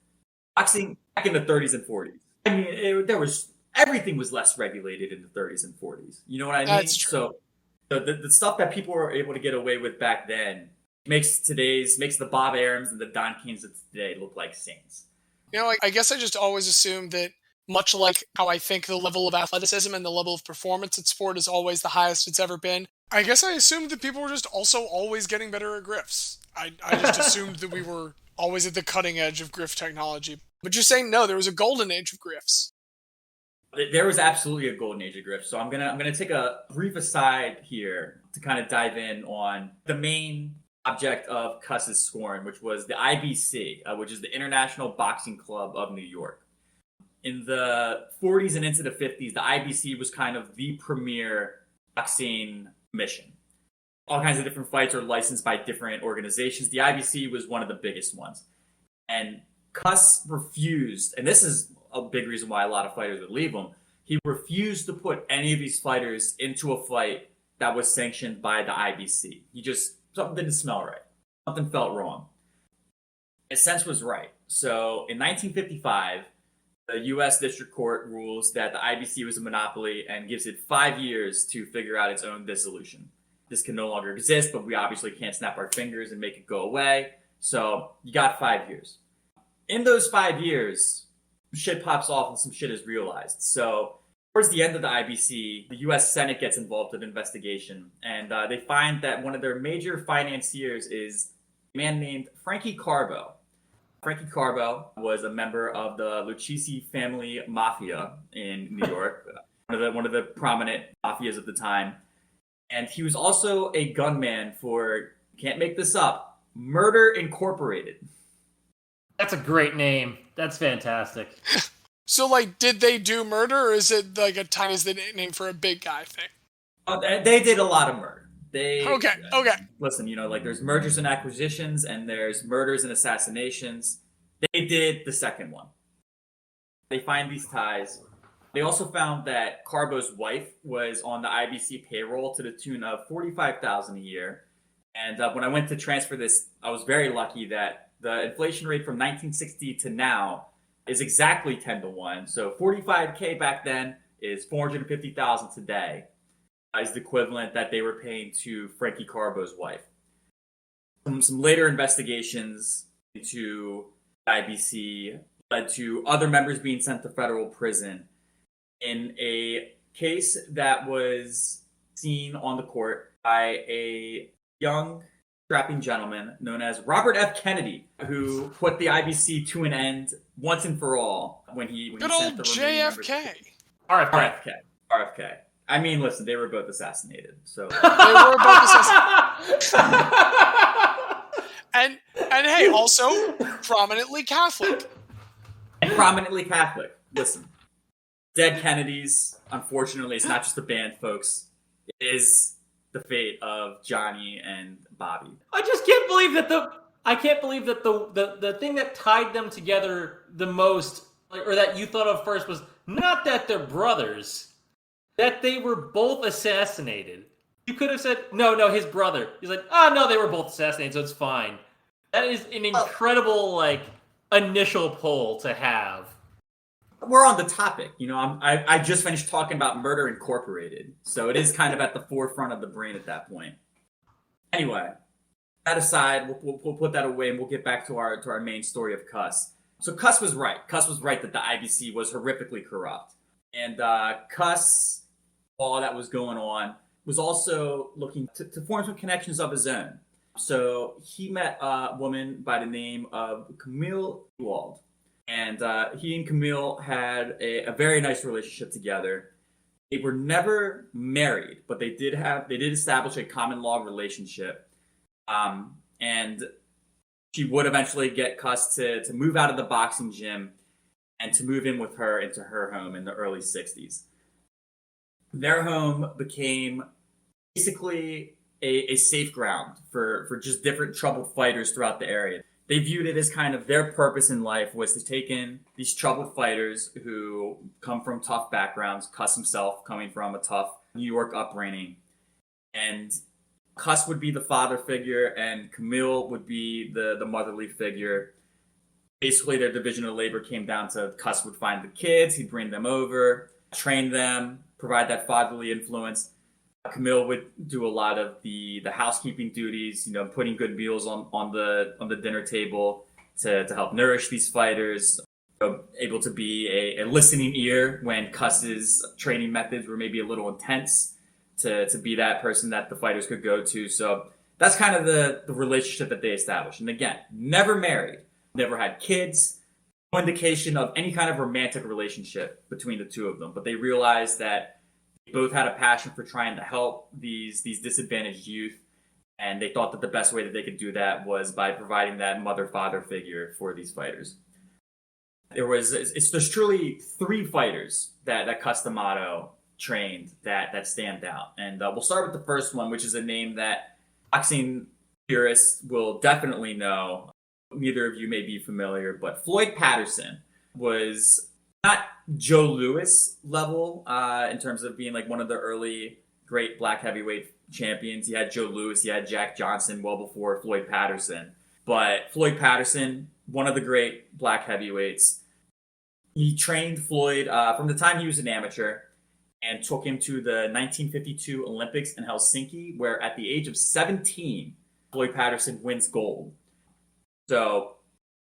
Boxing back in the 30s and 40s, I mean, everything was less regulated in the 30s and 40s. You know what I mean? That's true. So the stuff that people were able to get away with back then makes the Bob Arums and the Don Kings of today look like saints. You know, I guess I just always assumed that, much like how I think the level of athleticism and the level of performance in sport is always the highest it's ever been, I guess I assumed that people were just also always getting better at griffs. I just assumed that we were always at the cutting edge of griff technology. But you're saying no, there was a golden age of griffs. There was absolutely a golden age of griffs. So I'm gonna take a brief aside here to kind of dive in on the main object of Kuss's scorn, which was the IBC, which is the International Boxing Club of New York. In the 40s and into the 50s, the IBC was kind of the premier boxing mission. All kinds of different fights are licensed by different organizations. The IBC was one of the biggest ones. And Kuss refused, and this is a big reason why a lot of fighters would leave him, he refused to put any of these fighters into a fight that was sanctioned by the IBC. Something didn't smell right. Something felt wrong. His sense was right. So in 1955, the U.S. District Court rules that the IBC was a monopoly and gives it 5 years to figure out its own dissolution. This can no longer exist, but we obviously can't snap our fingers and make it go away. So you got 5 years. In those 5 years, shit pops off and some shit is realized. So towards the end of the IBC, the U.S. Senate gets involved in an investigation, and they find that one of their major financiers is a man named Frankie Carbo. Frankie Carbo was a member of the Lucchese family mafia in New York, one of the prominent mafias of the time. And he was also a gunman for, can't make this up, Murder Incorporated. That's a great name. That's fantastic. So, did they do murder, or is it like a tiny name for a big guy thing? They did a lot of murder. Okay. Listen, there's mergers and acquisitions, and there's murders and assassinations. They did the second one. They find these ties. They also found that Carbo's wife was on the IBC payroll to the tune of $45,000 a year. And when I went to transfer this, I was very lucky that the inflation rate from 1960 to now is exactly 10 to 1. So $45K back then is $450,000 today. Is the equivalent that they were paying to Frankie Carbo's wife. Some later investigations into IBC led to other members being sent to federal prison in a case that was seen on the court by a young, strapping gentleman known as Robert F. Kennedy, who put the IBC to an end once and for all when he Good sent old the remaining JFK. RFK. RFK. I mean, listen, they were both assassinated, so They were both assassinated. And hey, also prominently Catholic. and prominently Catholic. Listen, Dead Kennedys, unfortunately, it's not just the band, folks. It is the fate of Johnny and Bobby. I just can't believe that the thing that tied them together the most, or that you thought of first, was not that they're brothers, that they were both assassinated. You could have said, no, his brother. He's like, no, they were both assassinated, so it's fine. That is an incredible, initial pull to have. We're on the topic. I just finished talking about Murder Incorporated, so it is kind of at the forefront of the brain at that point. Anyway, that aside, we'll put that away and we'll get back to our main story of Kuss. So Kuss was right. Kuss was right that the IBC was horrifically corrupt. And Kuss, all that was going on, was also looking to form some connections of his own. So he met a woman by the name of Camille Ewald. And he and Camille had a very nice relationship together. They were never married, but they did establish a common law relationship. And she would eventually get Kuss to move out of the boxing gym and to move in with her into her home in the early 60s. Their home became basically a safe ground for just different troubled fighters throughout the area. They viewed it as kind of their purpose in life was to take in these troubled fighters who come from tough backgrounds, Kuss himself coming from a tough New York upbringing. And Kuss would be the father figure and Camille would be the motherly figure. Basically, their division of labor came down to Kuss would find the kids, he'd bring them over, train them, provide that fatherly influence. Camille would do a lot of the housekeeping duties, putting good meals on the dinner table to help nourish these fighters, able to be a listening ear when Kuss's training methods were maybe a little intense, to be that person that the fighters could go to. So that's kind of the relationship that they established. And again, never married, never had kids, no indication of any kind of romantic relationship between the two of them. But they realized that they both had a passion for trying to help these disadvantaged youth, and they thought that the best way that they could do that was by providing that mother-father figure for these fighters. There's truly three fighters that Kuss D'Amato trained that stand out, and we'll start with the first one, which is a name that boxing purists will definitely know. Neither of you may be familiar, but Floyd Patterson was not Joe Louis level in terms of being like one of the early great black heavyweight champions. You had Joe Louis, you had Jack Johnson well before Floyd Patterson. But Floyd Patterson, one of the great black heavyweights, he trained Floyd from the time he was an amateur and took him to the 1952 Olympics in Helsinki, where at the age of 17, Floyd Patterson wins gold. So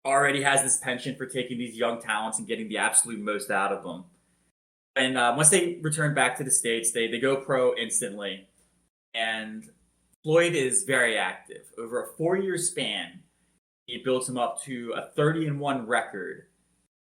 already has this penchant for taking these young talents and getting the absolute most out of them. And once they return back to the States, they go pro instantly. And Floyd is very active. Over a 4-year span, he builds him up to a 30-1 record,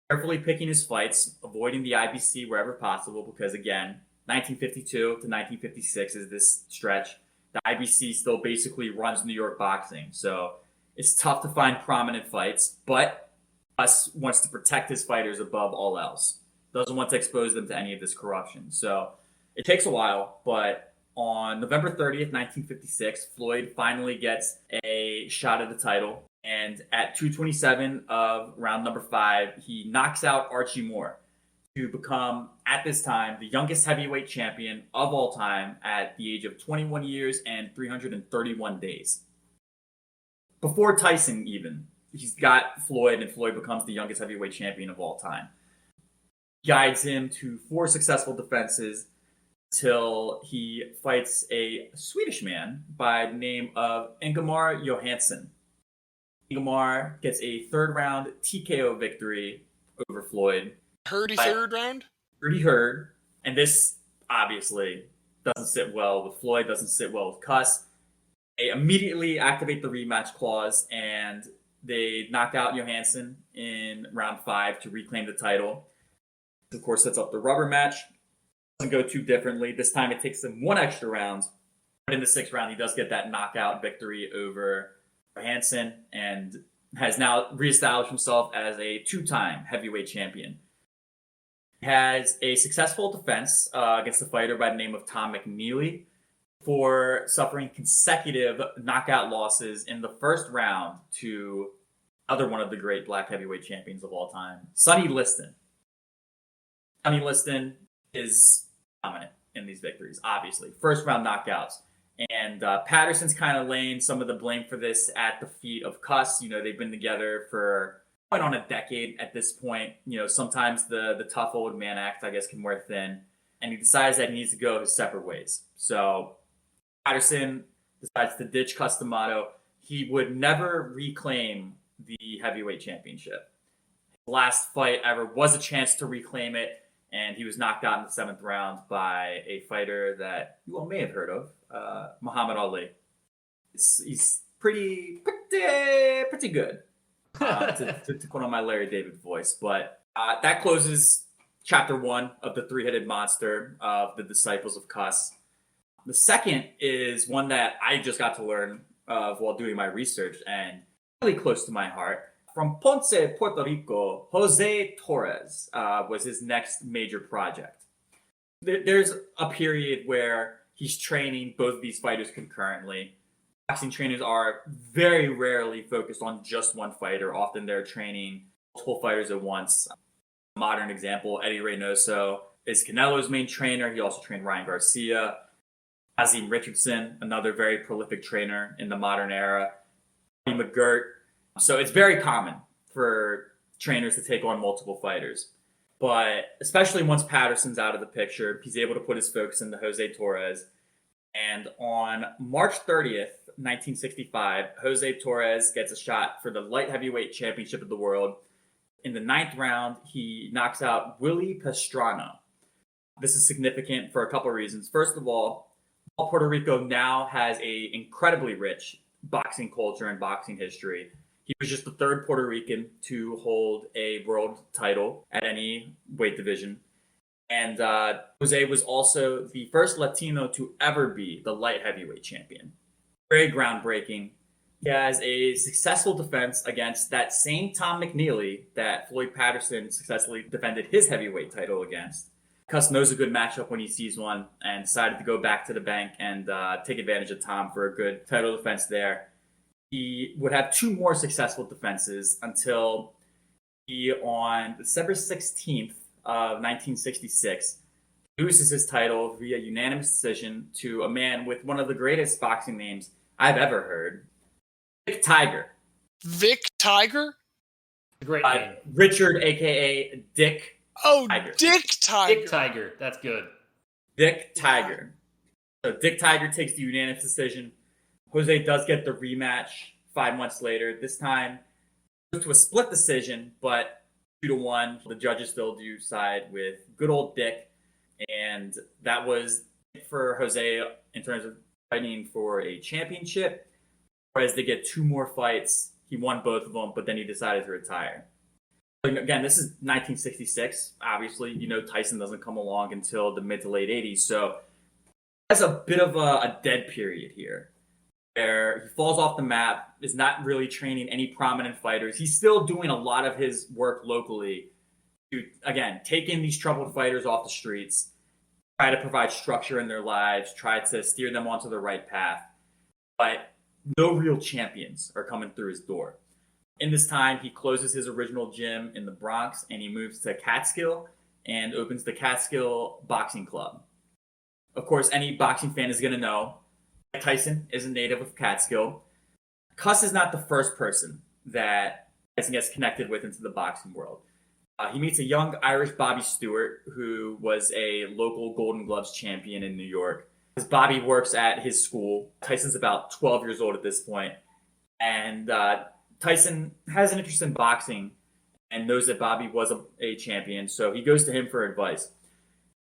carefully picking his fights, avoiding the IBC wherever possible, because again, 1952 to 1956 is this stretch. The IBC still basically runs New York boxing. So it's tough to find prominent fights, but Kuss wants to protect his fighters above all else. Doesn't want to expose them to any of this corruption. So it takes a while, but on November 30th, 1956, Floyd finally gets a shot at the title. And at 227 of round number 5, he knocks out Archie Moore to become, at this time, the youngest heavyweight champion of all time at the age of 21 years and 331 days. Before Tyson even, he's got Floyd, and Floyd becomes the youngest heavyweight champion of all time. Guides him to 4 successful defenses till he fights a Swedish man by the name of Ingemar Johansson. Ingemar gets a 3rd round TKO victory over Floyd. Third round? He heard. And this obviously doesn't sit well with Floyd, doesn't sit well with Kuss. They immediately activate the rematch clause, and they knock out Johansson in round 5 to reclaim the title. Of course, sets up the rubber match. Doesn't go too differently. This time it takes him 1 extra round. But in the 6th round, he does get that knockout victory over Johansson and has now reestablished himself as a 2-time heavyweight champion. has a successful defense against a fighter by the name of Tom McNeely for suffering consecutive knockout losses in the first round to other one of the great black heavyweight champions of all time, Sonny Liston. Sonny Liston is dominant in these victories, obviously. First round knockouts. And Patterson's kind of laying some of the blame for this at the feet of Kuss. You know, they've been together for quite on a decade at this point. You know, sometimes the tough old man act, I guess, can wear thin. And he decides that he needs to go his separate ways. So Patterson decides to ditch Cus D'Amato. He would never reclaim the heavyweight championship. His last fight ever was a chance to reclaim it, and he was knocked out in the 7th round by a fighter that you all may have heard of, Muhammad Ali. He's pretty good, to put on my Larry David voice. But that closes chapter 1 of the three-headed monster of the Disciples of Kuss. The second is one that I just got to learn of while doing my research, and really close to my heart. From Ponce, Puerto Rico, Jose Torres was his next major project. There's a period where he's training both of these fighters concurrently. Boxing trainers are very rarely focused on just one fighter. Often they're training multiple fighters at once. A modern example, Eddie Reynoso is Canelo's main trainer. He also trained Ryan Garcia. Azim Richardson, another very prolific trainer in the modern era. McGirt. So it's very common for trainers to take on multiple fighters. But especially once Patterson's out of the picture, he's able to put his focus into Jose Torres. And on March 30th, 1965, Jose Torres gets a shot for the light heavyweight championship of the world. In the 9th round, he knocks out Willie Pastrana. This is significant for a couple of reasons. First of all, Puerto Rico now has an incredibly rich boxing culture and boxing history. He was just the 3rd Puerto Rican to hold a world title at any weight division. And Jose was also the first Latino to ever be the light heavyweight champion. Very groundbreaking. He has a successful defense against that same Tom McNeely that Floyd Patterson successfully defended his heavyweight title against. Kuss knows a good matchup when he sees one and decided to go back to the bank and take advantage of Tom for a good title defense there. He would have 2 more successful defenses until he, on December 16th of 1966, loses his title via unanimous decision to a man with one of the greatest boxing names I've ever heard, Vic Tiger. Vic Tiger? Great name. Richard, a.k.a. Dick Tiger. Dick Tiger. Dick Tiger. That's good. Dick Tiger. So Dick Tiger takes the unanimous decision. Jose does get the rematch 5 months later. This time, to a split decision, but 2-1. The judges still do side with good old Dick. And that was it for Jose in terms of fighting for a championship. Whereas they get 2 more fights. He won both of them, but then he decided to retire. Again, this is 1966. Obviously, you know, Tyson doesn't come along until the mid to late 80s. So that's a bit of a dead period here, where he falls off the map, is not really training any prominent fighters. He's still doing a lot of his work locally to, again, take in these troubled fighters off the streets, try to provide structure in their lives, try to steer them onto the right path. But no real champions are coming through his door. In this time, he closes his original gym in the Bronx and he moves to Catskill and opens the Catskill Boxing Club. Of course, any boxing fan is going to know Tyson is a native of Catskill. Kuss is not the first person that Tyson gets connected with into the boxing world. He meets a young Irish Bobby Stewart, who was a local Golden Gloves champion in New York. Bobby works at his school. Tyson's about 12 years old at this point. And Tyson has an interest in boxing and knows that Bobby was a champion, so he goes to him for advice.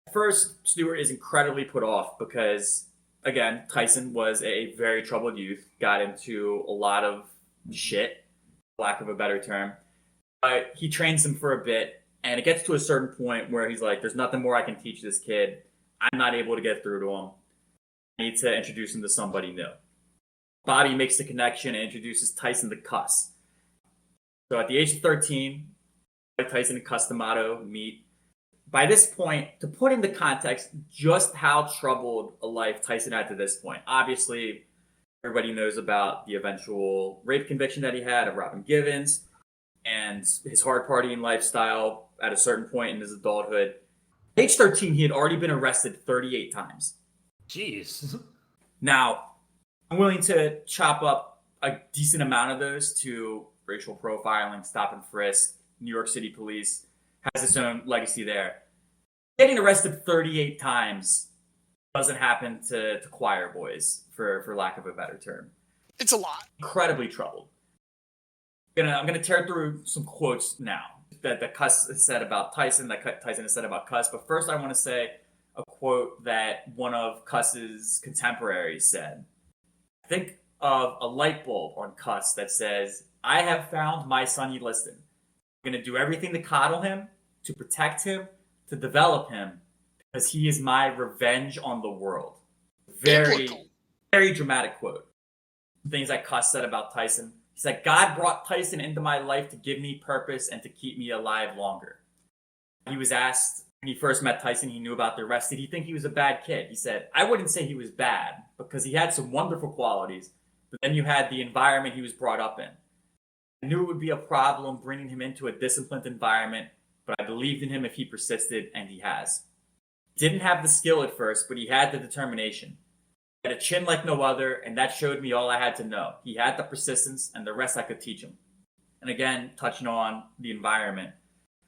At first, Stewart is incredibly put off because, again, Tyson was a very troubled youth, got into a lot of shit, for lack of a better term. But he trains him for a bit, and it gets to a certain point where he's like, there's nothing more I can teach this kid. I'm not able to get through to him. I need to introduce him to somebody new. Bobby makes the connection and introduces Tyson to Kuss. So at the age of 13, Tyson and Cus D'Amato meet. by this point, to put into context just how troubled a life Tyson had to this point, obviously everybody knows about the eventual rape conviction that he had of Robin Givens and his hard partying lifestyle at a certain point in his adulthood. At age 13, he had already been arrested 38 times. Jeez. Now, I'm willing to chop up a decent amount of those to racial profiling, stop and frisk, New York City police has its own legacy there. Getting arrested 38 times doesn't happen to choir boys, for lack of a better term. It's a lot. Incredibly troubled. I'm gonna tear through some quotes now that Kuss has said about Tyson, that Tyson has said about Kuss. But first, I want to say a quote that one of Kuss's contemporaries said. Think of a light bulb on Kuss that says, "I have found my son Ulysses. I'm going to do everything to coddle him, to protect him, to develop him, because he is my revenge on the world." Very, Biblical. very dramatic quote. Things that Kuss said about Tyson. He said, "God brought Tyson into my life to give me purpose and to keep me alive longer." He was asked when he first met Tyson, he knew about the arrest. Did he think he was a bad kid? He said, "I wouldn't say he was bad because he had some wonderful qualities, but then you had the environment he was brought up in. I knew it would be a problem bringing him into a disciplined environment, but I believed in him if he persisted, and he has. Didn't have the skill at first, but he had the determination. He had a chin like no other, and that showed me all I had to know. He had the persistence, and the rest I could teach him." And again, touching on the environment,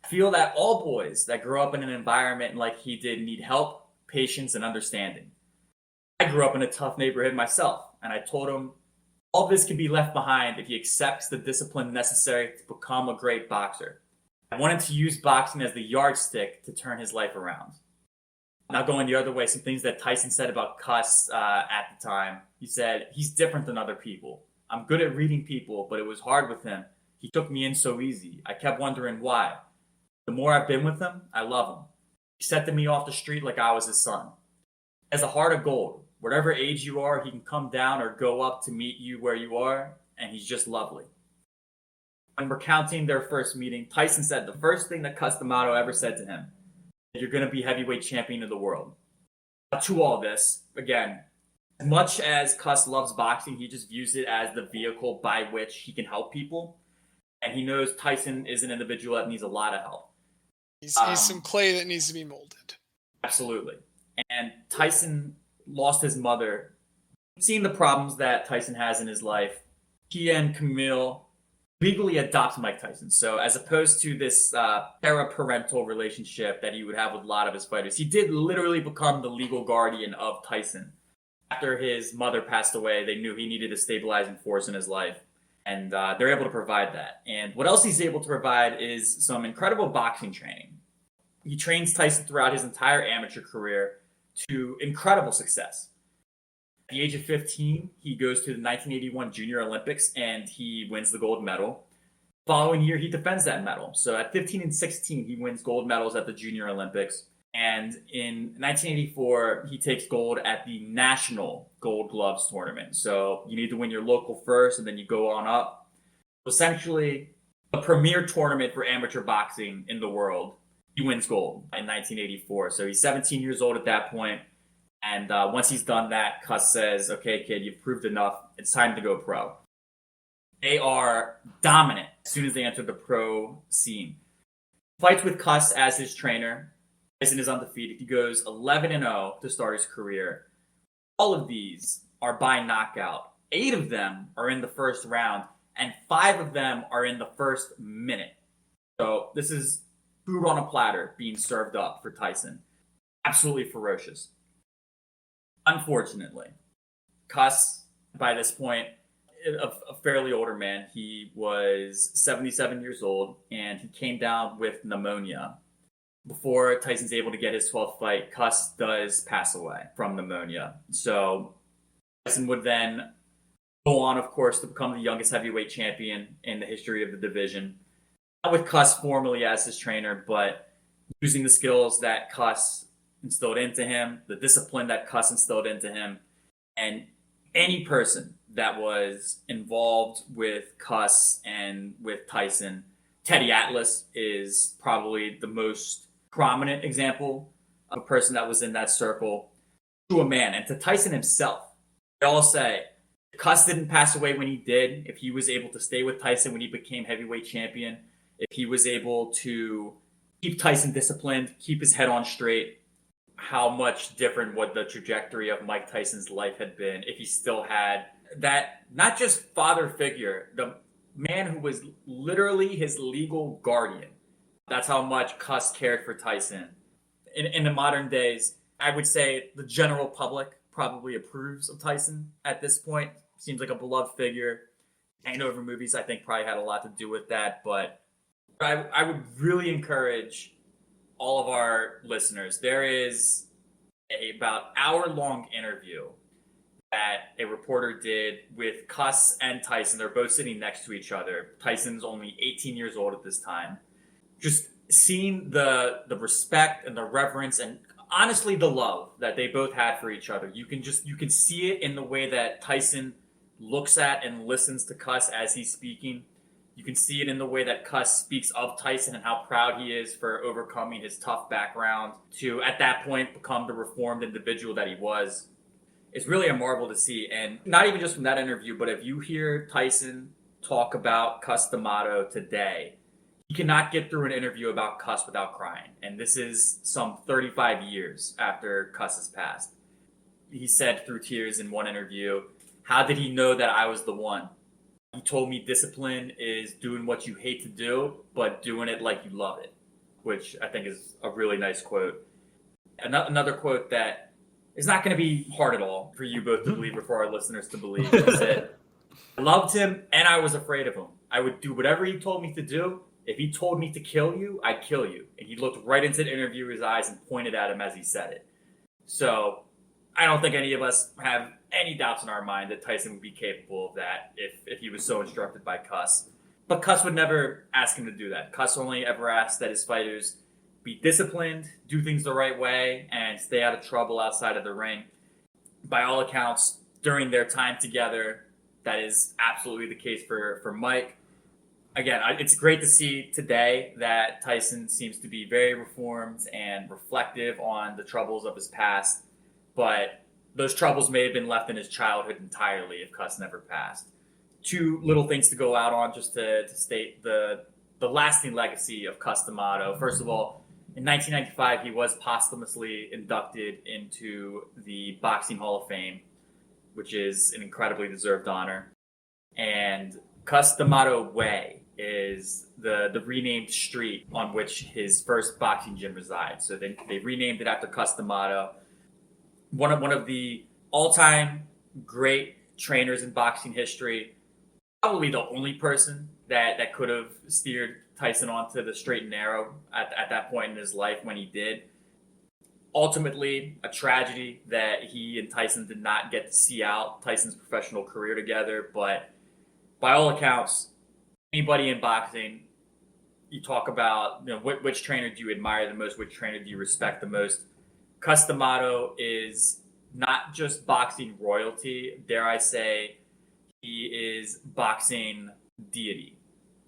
I feel that all boys that grow up in an environment like he did need help, patience, and understanding. I grew up in a tough neighborhood myself, and I told him all this can be left behind if he accepts the discipline necessary to become a great boxer. I wanted to use boxing as the yardstick to turn his life around. Now going the other way, some things that Tyson said about Kuss at the time. He said, "He's different than other people. I'm good at reading people, but it was hard with him. He took me in so easy. I kept wondering why. The more I've been with him, I love him. He said to me off the street like I was his son. He has a heart of gold. Whatever age you are, he can come down or go up to meet you where you are, and he's just lovely." When recounting their first meeting, Tyson said the first thing that Cus D'Amato ever said to him, "You're going to be heavyweight champion of the world." To all this, again, as much as Cus loves boxing, he just views it as the vehicle by which he can help people. And he knows Tyson is an individual that needs a lot of help. He's some clay that needs to be molded. Absolutely. And Tyson lost his mother. Seeing the problems that Tyson has in his life, he and Camille legally adopt Mike Tyson. So as opposed to this para-parental relationship that he would have with a lot of his fighters, he did literally become the legal guardian of Tyson. After his mother passed away, they knew he needed a stabilizing force in his life. And they're able to provide that. And what else he's able to provide is some incredible boxing training. He trains Tyson throughout his entire amateur career to incredible success. At the age of 15, he goes to the 1981 Junior Olympics and he wins the gold medal. The following year, he defends that medal. So at 15 and 16, he wins gold medals at the Junior Olympics. And in 1984, he takes gold at the National Gold Gloves Tournament. So you need to win your local first, and then you go on up. Essentially, a premier tournament for amateur boxing in the world. He wins gold in 1984. So he's 17 years old at that point. And once he's done that, Cus says, "Okay, kid, you've proved enough. It's time to go pro." They are dominant as soon as they enter the pro scene. Fights with Cus as his trainer. Tyson is undefeated. He goes 11-0 to start his career. All of these are by knockout. 8 of them are in the first round, and 5 of them are in the first minute. So this is food on a platter being served up for Tyson. Absolutely ferocious. Unfortunately, Cus, by this point, a fairly older man. He was 77 years old, and he came down with pneumonia. Before Tyson's able to get his 12th fight, Cus does pass away from pneumonia. So Tyson would then go on, of course, to become the youngest heavyweight champion in the history of the division. Not with Cus formally as his trainer, but using the skills that Cus instilled into him, the discipline that Cus instilled into him, and any person that was involved with Cus and with Tyson. Teddy Atlas is probably the most prominent example of a person that was in that circle to a man. And to Tyson himself, they all say, Kuss didn't pass away when he did. If he was able to stay with Tyson when he became heavyweight champion, if he was able to keep Tyson disciplined, keep his head on straight, how much different would the trajectory of Mike Tyson's life had been if he still had that, not just father figure, the man who was literally his legal guardian. That's how much Kuss cared for Tyson. In the modern days, I would say the general public probably approves of Tyson at this point. Seems like a beloved figure. Hangover movies, I think, probably had a lot to do with that. But I would really encourage all of our listeners. There is about hour-long interview that a reporter did with Kuss and Tyson. They're both sitting next to each other. Tyson's only 18 years old at this time. Just seeing the respect and the reverence and honestly the love that they both had for each other. You can see it in the way that Tyson looks at and listens to Kuss as he's speaking. You can see it in the way that Kuss speaks of Tyson and how proud he is for overcoming his tough background to, at that point, become the reformed individual that he was. It's really a marvel to see. And not even just from that interview, but if you hear Tyson talk about Cus D'Amato today, you cannot get through an interview about Kuss without crying. And this is some 35 years after Kuss has passed. He said through tears in one interview, how did he know that I was the one? He told me discipline is doing what you hate to do, but doing it like you love it, which I think is a really nice quote. Another quote that is not going to be hard at all for you both to believe or for our listeners to believe. He said, I loved him and I was afraid of him. I would do whatever he told me to do. If he told me to kill you, I'd kill you. And he looked right into the interviewer's eyes and pointed at him as he said it. So I don't think any of us have any doubts in our mind that Tyson would be capable of that if he was so instructed by Kuss. But Kuss would never ask him to do that. Kuss only ever asked that his fighters be disciplined, do things the right way, and stay out of trouble outside of the ring. By all accounts, during their time together, that is absolutely the case for Mike. Again, it's great to see today that Tyson seems to be very reformed and reflective on the troubles of his past, but those troubles may have been left in his childhood entirely if Kuss never passed. Two little things to go out on just to state the lasting legacy of Cus D'Amato. First of all, in 1995, he was posthumously inducted into the Boxing Hall of Fame, which is an incredibly deserved honor. And Cus D'Amato Way is the renamed street on which his first boxing gym resides. So they renamed it after Cus D'Amato. One of the all-time great trainers in boxing history, probably the only person that could have steered Tyson onto the straight and narrow at that point in his life when he did. Ultimately, a tragedy that he and Tyson did not get to see out Tyson's professional career together, but by all accounts, anybody in boxing, you talk about which trainer do you admire the most, which trainer do you respect the most. Cus D'Amato is not just boxing royalty, dare I say, he is boxing deity.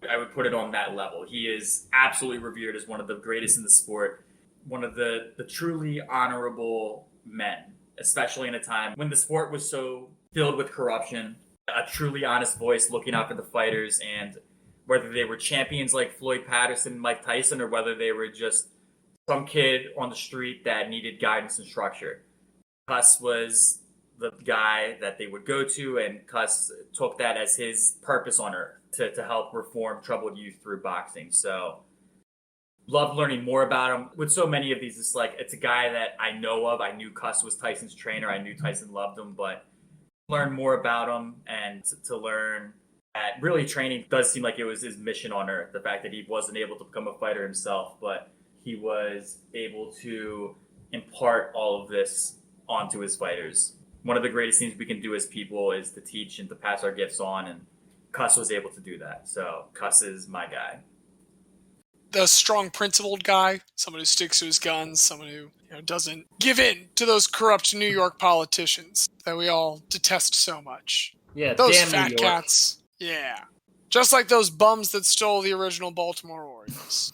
I would put it on that level. He is absolutely revered as one of the greatest in the sport, one of the truly honorable men, especially in a time when the sport was so filled with corruption, a truly honest voice looking out for the fighters, and whether they were champions like Floyd Patterson, Mike Tyson, or whether they were just some kid on the street that needed guidance and structure. Kuss was the guy that they would go to, and Kuss took that as his purpose on earth to help reform troubled youth through boxing. So loved learning more about him. With so many of these, it's a guy that I know of. I knew Kuss was Tyson's trainer. I knew Tyson loved him, but learn more about him and to learn that really training does seem like it was his mission on earth. The fact that he wasn't able to become a fighter himself, but he was able to impart all of this onto his fighters. One of the greatest things we can do as people is to teach and to pass our gifts on, and Kuss was able to do that. So Kuss is my guy. The strong, principled guy, someone who sticks to his guns, someone who doesn't give in to those corrupt New York politicians that we all detest so much. Yeah, those damn fat New York. cats. Yeah. Just like those bums that stole the original Baltimore Orioles.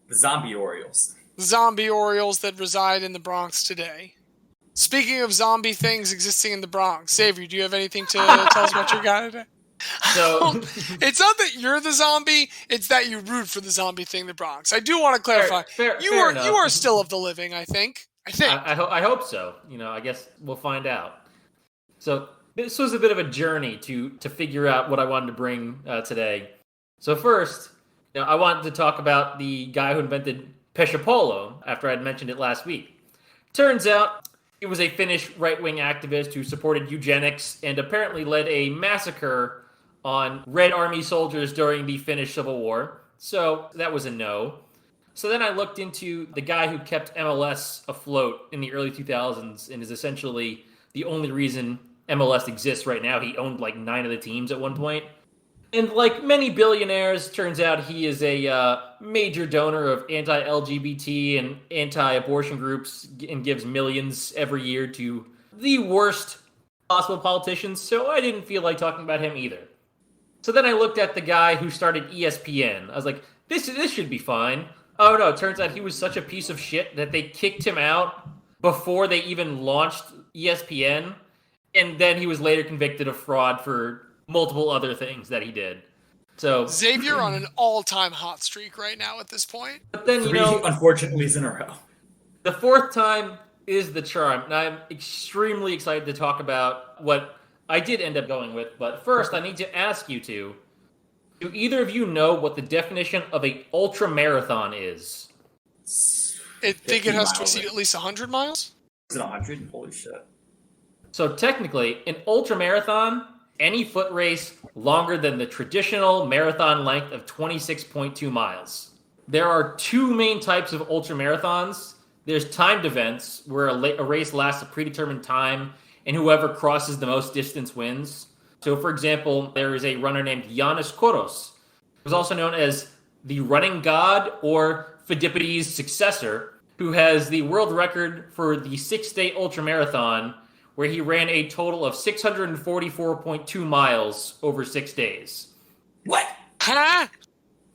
The zombie Orioles. zombie Orioles that reside in the Bronx today. Speaking of zombie things existing in the Bronx, Xavier, do you have anything to tell us about your guy today? So It's not that you're the zombie; it's that you root for the zombie thing in the Bronx. I do want to clarify. fair You are enough. still of the living. I think. I hope so. I guess we'll find out. So this was a bit of a journey to figure out what I wanted to bring today. So first, I wanted to talk about the guy who invented Pesce Polo after I'd mentioned it last week. Turns out he was a Finnish right-wing activist who supported eugenics and apparently led a massacre on Red Army soldiers during the Finnish Civil War. So that was a no. So then I looked into the guy who kept MLS afloat in the early 2000s and is essentially the only reason MLS exists right now. He owned like 9 of the teams at one point. And like many billionaires, turns out he is a major donor of anti-LGBT and anti-abortion groups and gives millions every year to the worst possible politicians. So I didn't feel like talking about him either. So then I looked at the guy who started ESPN. I was like, this should be fine. Oh no, it turns out he was such a piece of shit that they kicked him out before they even launched ESPN. And then he was later convicted of fraud for multiple other things that he did. So Xavier on an all-time hot streak right now at this point. But then, Three unfortunately's in a row. The fourth time is the charm. And I'm extremely excited to talk about what I did end up going with. But first, I need to ask you two, do either of you know what the definition of a ultra marathon is? I think it has to 50 exceed at least 100 miles. Is it 100? Holy shit. So technically, an ultra marathon, any foot race longer than the traditional marathon length of 26.2 miles. There are 2 main types of ultra marathons. There's timed events, where a race lasts a predetermined time, and whoever crosses the most distance wins. So, for example, there is a runner named Yannis Koriolis, who's also known as the running god or Phidippides' successor, who has the world record for the 6-day ultramarathon, where he ran a total of 644.2 miles over 6 days. What? Huh?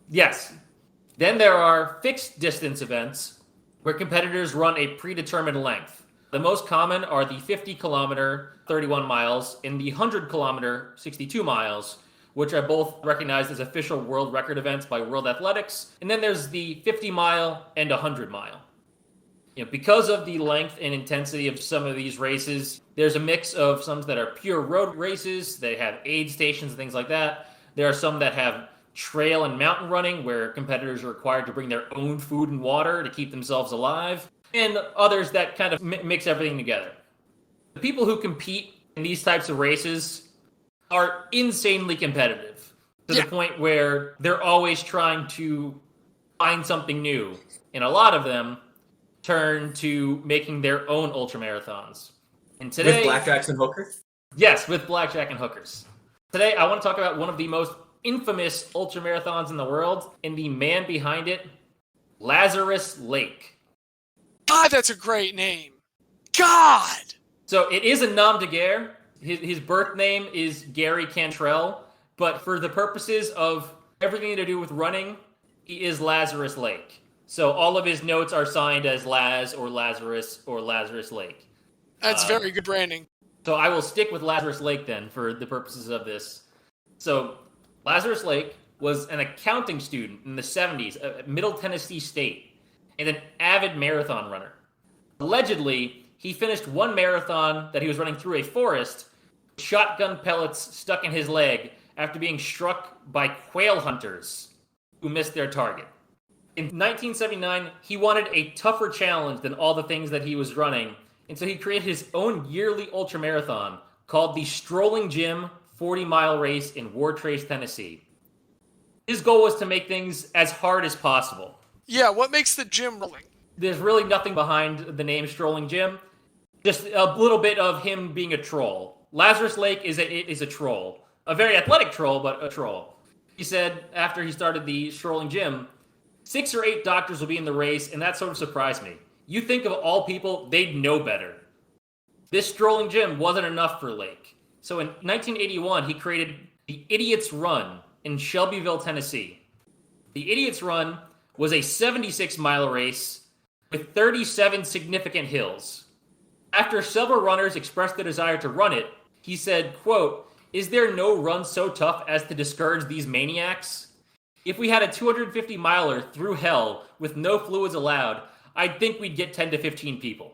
Yes. Then there are fixed distance events, where competitors run a predetermined length. The most common are the 50-kilometer, 31 miles, and the 100-kilometer, 62 miles, which are both recognized as official world record events by World Athletics. And then there's the 50-mile and 100-mile. Because of the length and intensity of some of these races, there's a mix of some that are pure road races. They have aid stations and things like that. There are some that have trail and mountain running, where competitors are required to bring their own food and water to keep themselves alive. And others that kind of mix everything together. The people who compete in these types of races are insanely competitive to the point where they're always trying to find something new. And a lot of them turn to making their own ultramarathons. And today, with blackjacks and hookers? Yes, with blackjack and hookers. Today, I want to talk about one of the most infamous ultramarathons in the world, and the man behind it, Lazarus Lake. God, that's a great name. God! So it is a nom de guerre. His birth name is Gary Cantrell, but for the purposes of everything to do with running, he is Lazarus Lake. So all of his notes are signed as Laz or Lazarus or Lazarus Lake. That's very good branding. So I will stick with Lazarus Lake then for the purposes of this. So Lazarus Lake was an accounting student in the 70s at Middle Tennessee State and an avid marathon runner. Allegedly, he finished one marathon that he was running through a forest with shotgun pellets stuck in his leg after being struck by quail hunters who missed their target. In 1979, he wanted a tougher challenge than all the things that he was running, and so he created his own yearly ultramarathon called the Strolling Jim 40-mile race in Wartrace, Tennessee. His goal was to make things as hard as possible. Yeah, what makes the gym rolling? There's really nothing behind the name Strolling Jim. Just a little bit of him being a troll. Lazarus Lake is a troll. A very athletic troll, but a troll. He said after he started the Strolling Jim, 6 or 8 doctors will be in the race, and that sort of surprised me. You think of all people, they'd know better. This Strolling Jim wasn't enough for Lake. So in 1981, he created the Idiot's Run in Shelbyville, Tennessee. The Idiot's Run was a 76-mile race with 37 significant hills. After several runners expressed the desire to run it, he said, quote, "Is there no run so tough as to discourage these maniacs? If we had a 250-miler through hell with no fluids allowed, I'd think we'd get 10 to 15 people."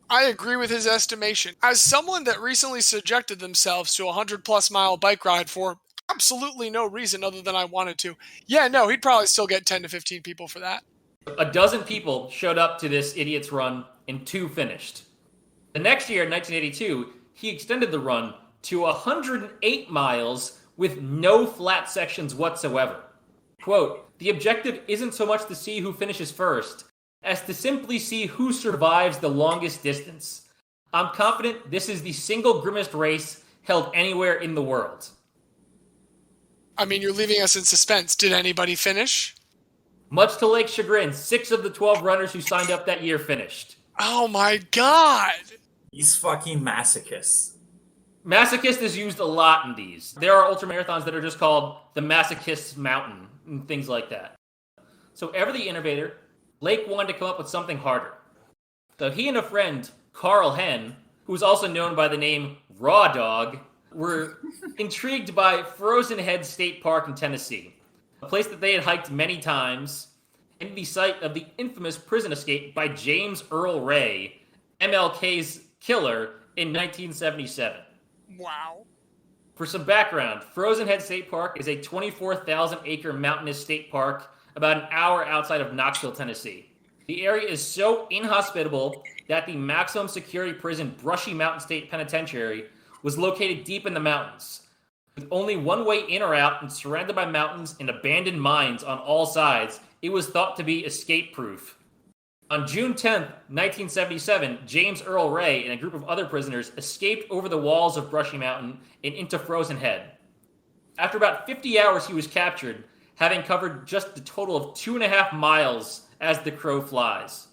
I agree with his estimation. As someone that recently subjected themselves to a 100-plus mile bike ride for absolutely no reason other than I wanted to, yeah, no, he'd probably still get 10 to 15 people for that. A dozen people showed up to this idiot's run, and 2 finished. The next year, in 1982, he extended the run to 108 miles with no flat sections whatsoever. Quote, "The objective isn't so much to see who finishes first, as to simply see who survives the longest distance. I'm confident this is the single grimmest race held anywhere in the world." I mean, you're leaving us in suspense. Did anybody finish? Much to Lake's chagrin, 6 of the 12 runners who signed up that year finished. Oh my god! These fucking masochists. Masochist is used a lot in these. There are ultramarathons that are just called the Masochist's Mountain and things like that. So ever the innovator, Lake wanted to come up with something harder. So he and a friend, Carl Henn, who was also known by the name Raw Dog, were intrigued by Frozen Head State Park in Tennessee, a place that they had hiked many times, and the site of the infamous prison escape by James Earl Ray, MLK's killer, in 1977. Wow. For some background, Frozen Head State Park is a 24,000-acre mountainous state park about an hour outside of Knoxville, Tennessee. The area is so inhospitable that the maximum security prison Brushy Mountain State Penitentiary was located deep in the mountains, with only one way in or out and surrounded by mountains and abandoned mines on all sides. It was thought to be escape-proof. On June 10, 1977, James Earl Ray and a group of other prisoners escaped over the walls of Brushy Mountain and into Frozen Head. After about 50 hours, he was captured, having covered just a total of 2.5 miles as the crow flies.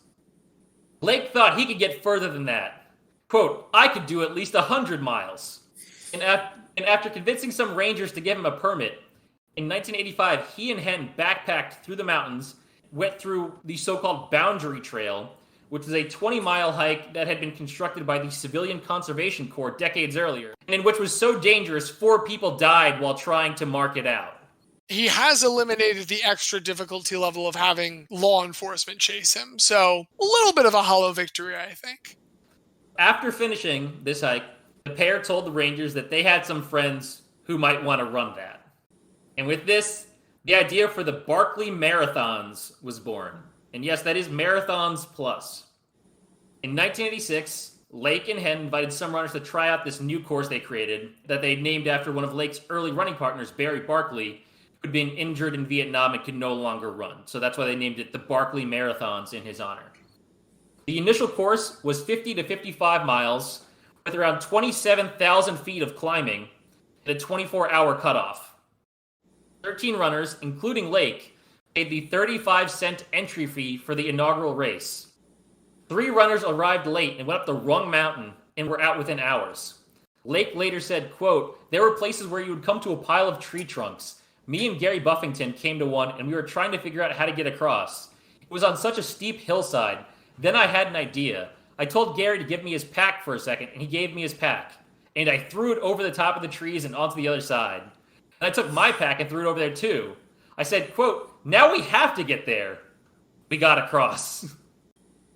Blake thought he could get further than that. Quote, "I could do at least 100 miles. And after convincing some rangers to give him a permit, in 1985, he and Henn backpacked through the mountains, went through the so-called Boundary Trail, which is a 20-mile hike that had been constructed by the Civilian Conservation Corps decades earlier, and in which was so dangerous 4 people died while trying to mark it out. He has eliminated the extra difficulty level of having law enforcement chase him, so a little bit of a hollow victory, I think. After finishing this hike, the pair told the Rangers that they had some friends who might want to run that. And with this, the idea for the Barkley Marathons was born. And yes, that is Marathons Plus. In 1986, Lake and Henn invited some runners to try out this new course they created that they named after one of Lake's early running partners, Barry Barkley, who had been injured in Vietnam and could no longer run. So that's why they named it the Barkley Marathons in his honor. The initial course was 50 to 55 miles, with around 27,000 feet of climbing and a 24-hour cutoff. 13 runners, including Lake, paid the 35-cent entry fee for the inaugural race. 3 runners arrived late and went up the wrong mountain and were out within hours. Lake later said, quote, "There were places where you would come to a pile of tree trunks. Me and Gary Buffington came to one, and we were trying to figure out how to get across. It was on such a steep hillside. Then I had an idea. I told Gary to give me his pack for a second, and he gave me his pack. And I threw it over the top of the trees and onto the other side. And I took my pack and threw it over there too. I said, quote, now we have to get there. We got across."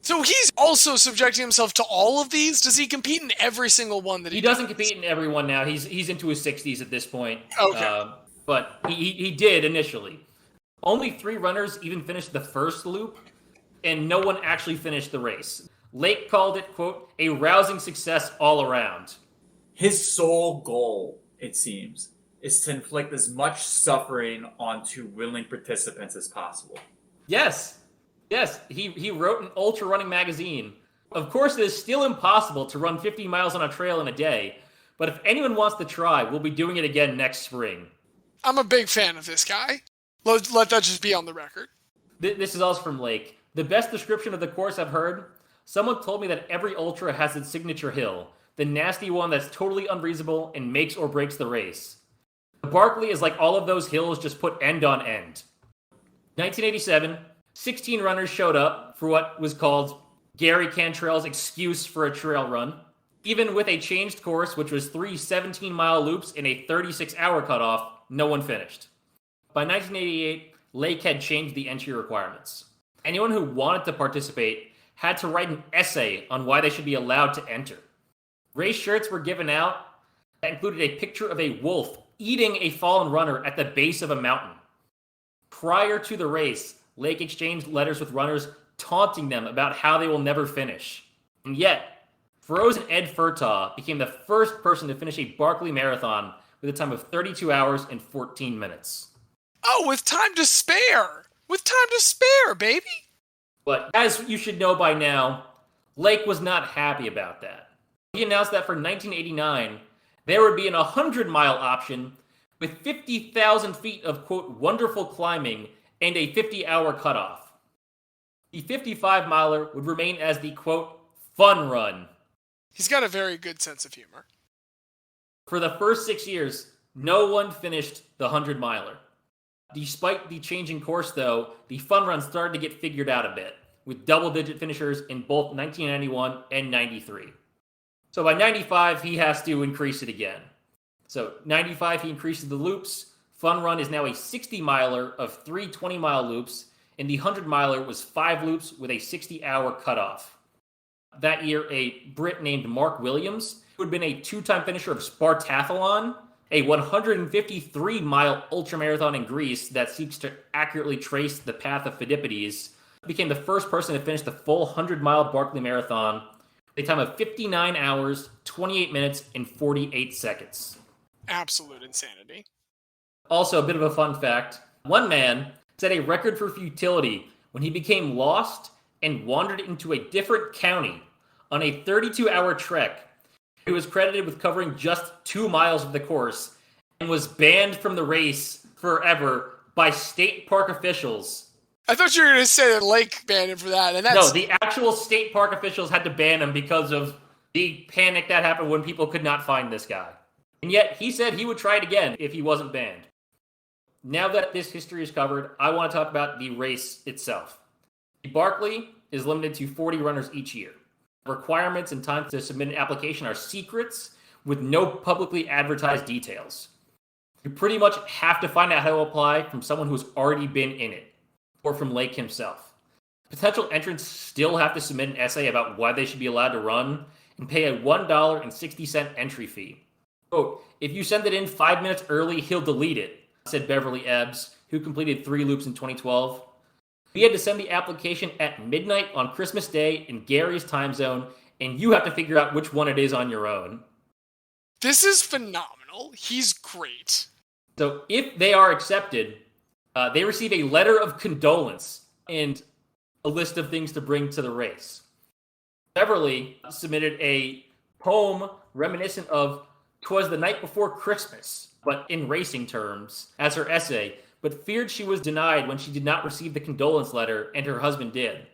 So he's also subjecting himself to all of these? Does he compete in every single one that He doesn't compete in every one now. He's into his 60s at this point. Okay. But he did initially. Only 3 runners even finished the first loop, and no one actually finished the race. Lake called it, quote, a rousing success all around. His sole goal, it seems, is to inflict as much suffering onto willing participants as possible. Yes. He wrote an ultra running magazine. Of course, it is still impossible to run 50 miles on a trail in a day, but if anyone wants to try, we'll be doing it again next spring. I'm a big fan of this guy. Let that just be on the record. This is also from Lake. The best description of the course I've heard, someone told me that every ultra has its signature hill, the nasty one that's totally unreasonable and makes or breaks the race. The Barkley is like all of those hills just put end on end. 1987, 16 runners showed up for what was called Gary Cantrell's excuse for a trail run. Even with a changed course, which was 3 17-mile loops and a 36-hour cutoff, no one finished. By 1988, Lake had changed the entry requirements. Anyone who wanted to participate had to write an essay on why they should be allowed to enter. Race shirts were given out that included a picture of a wolf eating a fallen runner at the base of a mountain. Prior to the race, Lake exchanged letters with runners taunting them about how they will never finish. And yet, Frozen Ed Furtaw became the first person to finish a Barkley Marathon with a time of 32 hours and 14 minutes. Oh, with time to spare! With time to spare, baby! But as you should know by now, Lake was not happy about that. He announced that for 1989, there would be an 100-mile option with 50,000 feet of, quote, wonderful climbing and a 50-hour cutoff. The 55-miler would remain as the, quote, fun run. He's got a very good sense of humor. For the first 6 years, no one finished the 100-miler. Despite the changing course, though, the fun run started to get figured out a bit, with double-digit finishers in both 1991 and 93. So by 95, he has to increase it again. So 95, he increases the loops. Fun run is now a 60-miler of 3 20-mile loops, and the 100-miler was 5 loops with a 60-hour cutoff. That year, a Brit named Mark Williams, who had been a 2-time finisher of Spartathlon, a 153-mile ultramarathon in Greece that seeks to accurately trace the path of Pheidippides, became the first person to finish the full 100-mile Barkley Marathon with a time of 59 hours, 28 minutes, and 48 seconds. Absolute insanity. Also, a bit of a fun fact. One man set a record for futility when he became lost and wandered into a different county on a 32-hour trek. He was credited with covering just 2 miles of the course and was banned from the race forever by state park officials. I thought you were going to say that Lake banned him for that. And that's... No, the actual state park officials had to ban him because of the panic that happened when people could not find this guy. And yet, he said he would try it again if he wasn't banned. Now that this history is covered, I want to talk about the race itself. The Barkley is limited to 40 runners each year. Requirements and time to submit an application are secrets with no publicly advertised details. You pretty much have to find out how to apply from someone who's already been in it, or from Lake himself. Potential entrants still have to submit an essay about why they should be allowed to run and pay a $1.60 entry fee. Quote, if you send it in 5 minutes early, he'll delete it, said Beverly Ebbs, who completed 3 loops in 2012. We had to send the application at midnight on Christmas Day in Gary's time zone, and you have to figure out which one it is on your own. This is phenomenal. He's great. So if they are accepted, they receive a letter of condolence and a list of things to bring to the race. Beverly submitted a poem reminiscent of "'Twas the Night Before Christmas," but in racing terms, as her essay, but feared she was denied when she did not receive the condolence letter, and her husband did.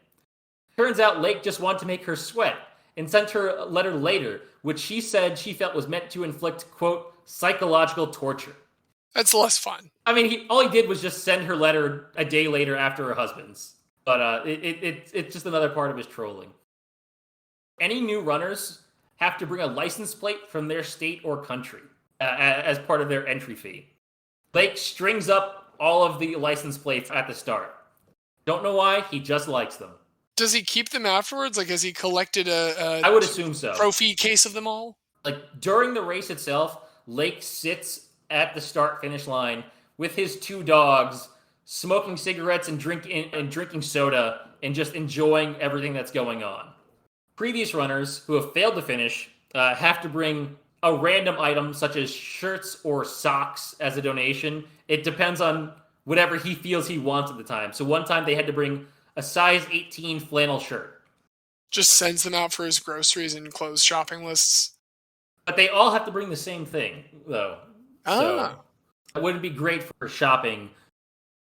Turns out Lake just wanted to make her sweat, and sent her a letter later, which she said she felt was meant to inflict, quote, psychological torture. That's less fun. I mean, all he did was just send her letter a day later after her husband's. But it's just another part of his trolling. Any new runners have to bring a license plate from their state or country as part of their entry fee. Lake strings up all of the license plates at the start. Don't know why, he just likes them. Does he keep them afterwards? Like, has he collected I would assume so. Trophy case of them all? Like, during the race itself, Lake sits at the start-finish line with his 2 dogs, smoking cigarettes and drinking soda, and just enjoying everything that's going on. Previous runners who have failed to finish have to bring a random item such as shirts or socks as a donation. It depends on whatever he feels he wants at the time. So one time they had to bring a size 18 flannel shirt. Just sends them out for his groceries and clothes shopping lists. But they all have to bring the same thing, though. So it wouldn't be great for shopping.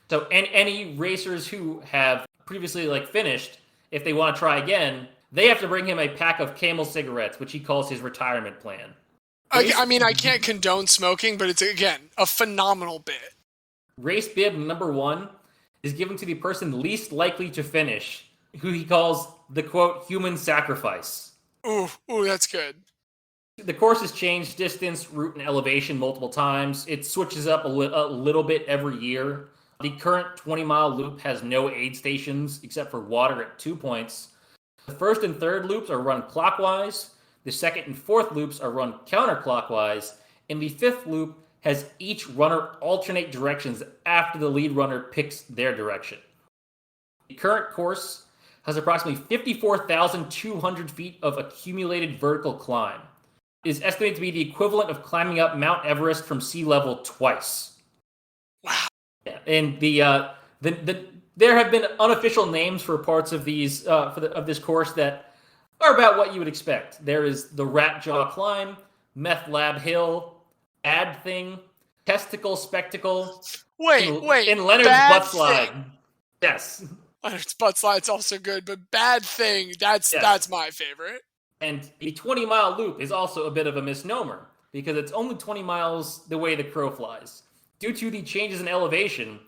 So any racers who have previously finished, if they want to try again, they have to bring him a pack of Camel cigarettes, which he calls his retirement plan. I mean, I can't condone smoking, but it's, again, a phenomenal bit. Race bib number 1 is given to the person least likely to finish, who he calls the, quote, human sacrifice. Ooh, that's good. The course has changed distance, route, and elevation multiple times. It switches up a little bit every year. The current 20-mile loop has no aid stations except for water at 2 points. The first and third loops are run clockwise. The second and fourth loops are run counterclockwise. And the fifth loop has each runner alternate directions after the lead runner picks their direction. The current course has approximately 54,200 feet of accumulated vertical climb. It is estimated to be the equivalent of climbing up Mount Everest from sea level twice. Wow. Yeah, and there have been unofficial names for parts of these of this course that are about what you would expect. There is the Rat Jaw Climb, Meth Lab Hill, Bad Thing, Testicle Spectacle. Wait. And Leonard's Butt Slide. Thing. Yes. Leonard's Butt Slide's also good, but Bad Thing, that's my favorite. And the 20-mile loop is also a bit of a misnomer because it's only 20 miles the way the crow flies. Due to the changes in elevation,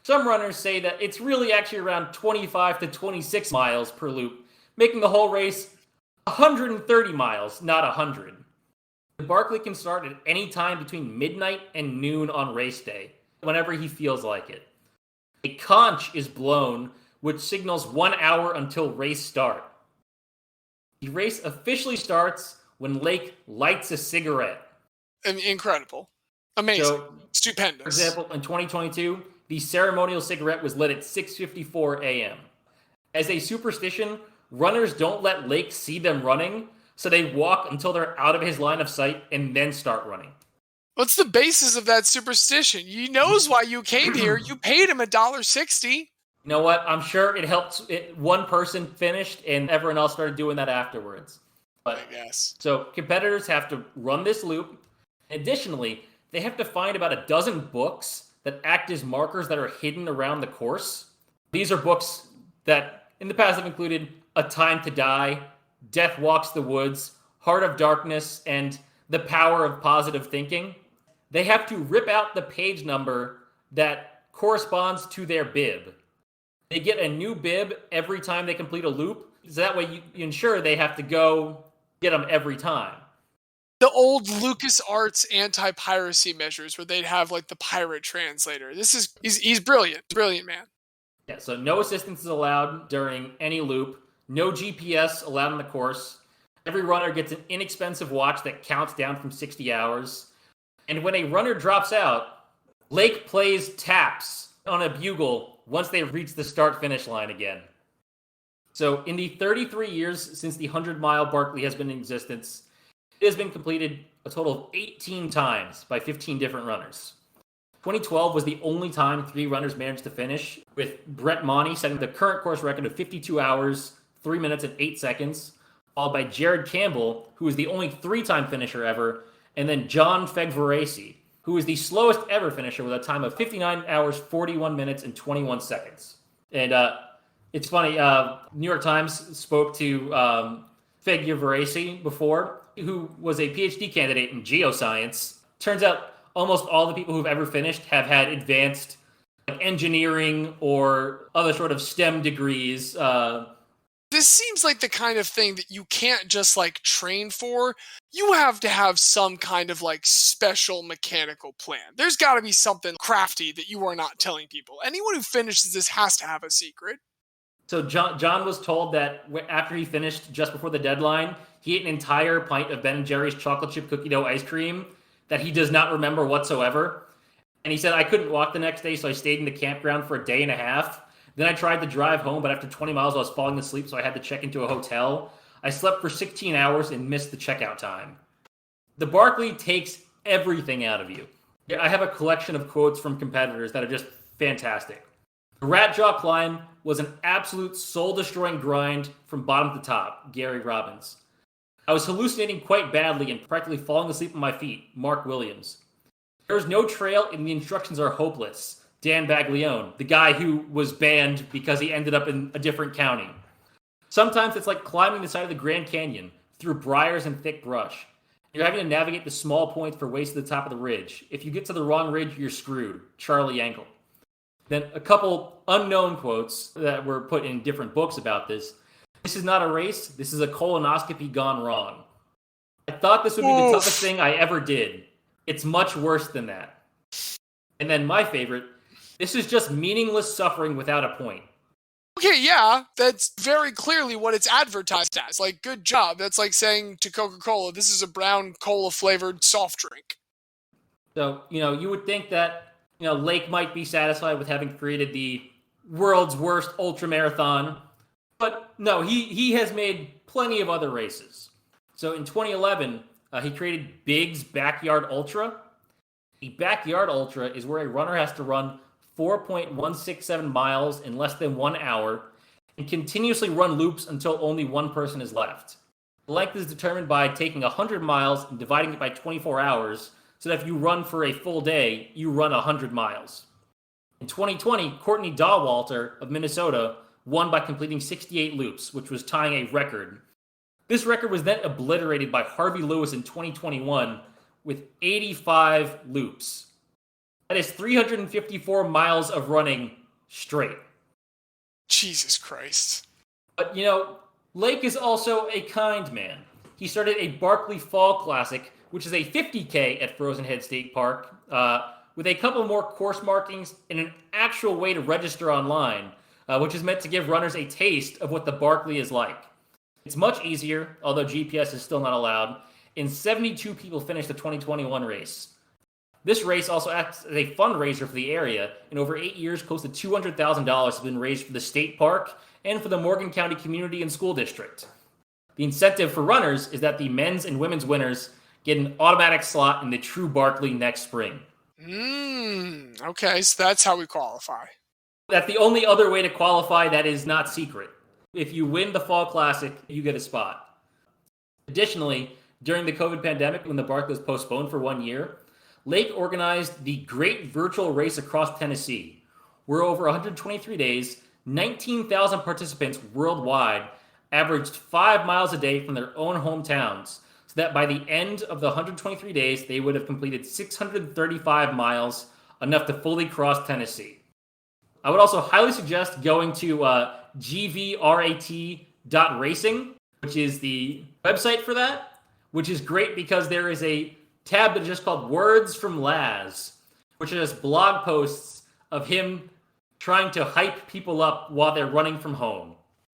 some runners say that it's really actually around 25 to 26 miles per loop, making the whole race 130 miles, not 100. The Barkley can start at any time between midnight and noon on race day, whenever he feels like it. A conch is blown, which signals 1 hour until race start. The race officially starts when Lake lights a cigarette. Incredible. Amazing. So, stupendous. For example, in 2022, the ceremonial cigarette was lit at 6:54 a.m. As a superstition, runners don't let Lake see them running, so they walk until they're out of his line of sight and then start running. What's the basis of that superstition? He knows why you came here. You paid him $1.60. You know what? I'm sure it helped. One person finished, and everyone else started doing that afterwards. But, I guess. So competitors have to run this loop. Additionally, they have to find about a dozen books that act as markers that are hidden around the course. These are books that in the past have included A Time to Die, Death Walks the Woods, Heart of Darkness, and The Power of Positive Thinking. They have to rip out the page number that corresponds to their bib. They get a new bib every time they complete a loop. So that way you ensure they have to go get them every time. The old LucasArts anti-piracy measures where they'd have like the pirate translator. He's brilliant. Brilliant man. Yeah, so no assistance is allowed during any loop. No GPS allowed on the course. Every runner gets an inexpensive watch that counts down from 60 hours. And when a runner drops out, Lake plays taps on a bugle once they reach the start-finish line again. So in the 33 years since the 100-mile Barkley has been in existence, it has been completed a total of 18 times by 15 different runners. 2012 was the only time 3 runners managed to finish, with Brett Monty setting the current course record of 52 hours, 3 minutes, and 8 seconds, followed by Jared Campbell, who is the only 3-time finisher ever, and then John Fegvarese, who is the slowest ever finisher with a time of 59 hours, 41 minutes, and 21 seconds. And it's funny, New York Times spoke to Fegvarese before, who was a PhD candidate in geoscience. Turns out almost all the people who've ever finished have had advanced engineering or other sort of STEM degrees. This seems like the kind of thing that you can't just like train for. You have to have some kind of like special mechanical plan. There's got to be something crafty that you are not telling people. Anyone who finishes this has to have a secret. So John was told that after he finished just before the deadline, he ate an entire pint of Ben & Jerry's chocolate chip cookie dough ice cream that he does not remember whatsoever. And he said, I couldn't walk the next day, so I stayed in the campground for a day and a half. Then I tried to drive home, but after 20 miles, I was falling asleep, so I had to check into a hotel. I slept for 16 hours and missed the checkout time. The Barkley takes everything out of you. I have a collection of quotes from competitors that are just fantastic. The Rat Jaw Climb was an absolute soul-destroying grind from bottom to top, Gary Robbins. I was hallucinating quite badly and practically falling asleep on my feet, Mark Williams. There was no trail and the instructions are hopeless, Dan Baglione, the guy who was banned because he ended up in a different county. Sometimes it's like climbing the side of the Grand Canyon through briars and thick brush. You're having to navigate the small points for ways to the top of the ridge. If you get to the wrong ridge, you're screwed, Charlie Yankel. Then a couple unknown quotes that were put in different books about this. This is not a race. This is a colonoscopy gone wrong. I thought this would be the toughest thing I ever did. It's much worse than that. And then my favorite, this is just meaningless suffering without a point. Okay, yeah, that's very clearly what it's advertised as. Like, good job. That's like saying to Coca-Cola, this is a brown cola-flavored soft drink. So, you would think that, Lake might be satisfied with having created the world's worst ultramarathon. But no, he has made plenty of other races. So in 2011, he created Big's Backyard Ultra. The Backyard Ultra is where a runner has to run 4.167 miles in less than 1 hour and continuously run loops until only one person is left. The length is determined by taking 100 miles and dividing it by 24 hours, so that if you run for a full day, you run 100 miles. In 2020, Courtney Dawalter of Minnesota won by completing 68 loops, which was tying a record. This record was then obliterated by Harvey Lewis in 2021 with 85 loops. That is 354 miles of running straight. Jesus Christ. But, Lake is also a kind man. He started a Barkley Fall Classic, which is a 50K at Frozen Head State Park, with a couple more course markings and an actual way to register online, which is meant to give runners a taste of what the Barkley is like. It's much easier, although GPS is still not allowed, and 72 people finished the 2021 race. This race also acts as a fundraiser for the area, and over 8 years, close to $200,000 has been raised for the state park and for the Morgan County Community and School District. The incentive for runners is that the men's and women's winners get an automatic slot in the True Barkley next spring. Okay, so that's how we qualify. That's the only other way to qualify that is not secret. If you win the Fall Classic, you get a spot. Additionally, during the COVID pandemic, when the Barkley was postponed for 1 year, Lake organized the Great Virtual Race across Tennessee, where over 123 days, 19,000 participants worldwide averaged 5 miles a day from their own hometowns, so that by the end of the 123 days, they would have completed 635 miles, enough to fully cross Tennessee. I would also highly suggest going to gvrat.racing, which is the website for that, which is great because there is a tab that is just called Words from Laz, which is blog posts of him trying to hype people up while they're running from home.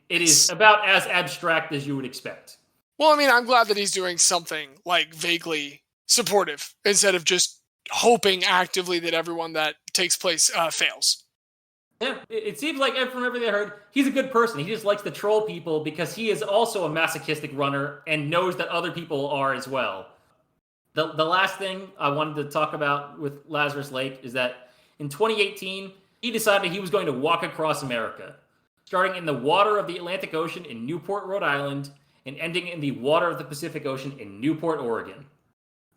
It is about as abstract as you would expect. Well, I mean, I'm glad that he's doing something like vaguely supportive instead of just hoping actively that everyone that takes place fails. Yeah, it seems like from everything I heard, he's a good person. He just likes to troll people because he is also a masochistic runner and knows that other people are as well. The last thing I wanted to talk about with Lazarus Lake is that in 2018, he decided he was going to walk across America, starting in the water of the Atlantic Ocean in Newport, Rhode Island, and ending in the water of the Pacific Ocean in Newport, Oregon.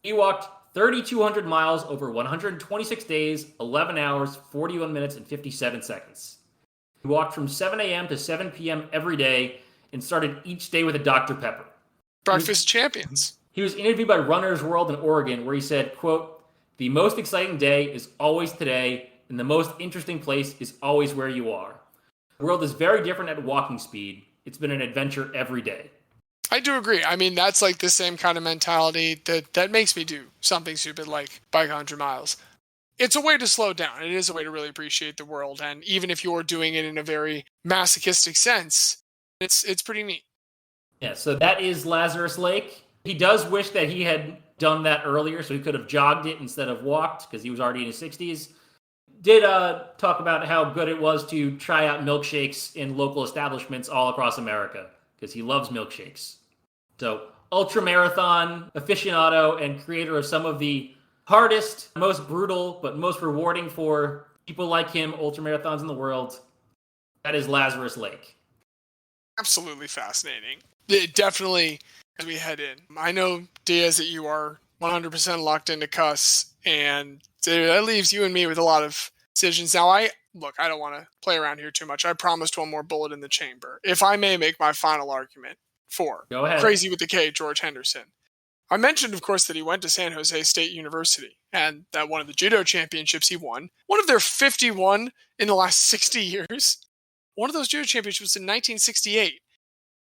He walked 3,200 miles over 126 days, 11 hours, 41 minutes, and 57 seconds. He walked from 7 a.m. to 7 p.m. every day and started each day with a Dr. Pepper. Breakfast champions. He was interviewed by Runner's World in Oregon, where he said, quote, "The most exciting day is always today, and the most interesting place is always where you are. The world is very different at walking speed. It's been an adventure every day." I do agree. I mean, that's like the same kind of mentality that makes me do something stupid like bike 100 miles. It's a way to slow down. It is a way to really appreciate the world. And even if you're doing it in a very masochistic sense, it's pretty neat. Yeah, so that is Lazarus Lake. He does wish that he had done that earlier, so he could have jogged it instead of walked, because he was already in his 60s. Did talk about how good it was to try out milkshakes in local establishments all across America, because he loves milkshakes. So, ultramarathon aficionado and creator of some of the hardest, most brutal, but most rewarding for people like him ultramarathons in the world. That is Lazarus Lake. Absolutely fascinating. It definitely, as we head in, I know, Diaz, that you are 100% locked into Kuss, and that leaves you and me with a lot of decisions. Now, I don't want to play around here too much. I promised one more bullet in the chamber. If I may make my final argument for Go ahead. Krazy with the K, George Henderson, I mentioned, of course, that he went to San Jose State University and that one of the judo championships he won, one of their 51 in the last 60 years, one of those judo championships was in 1968.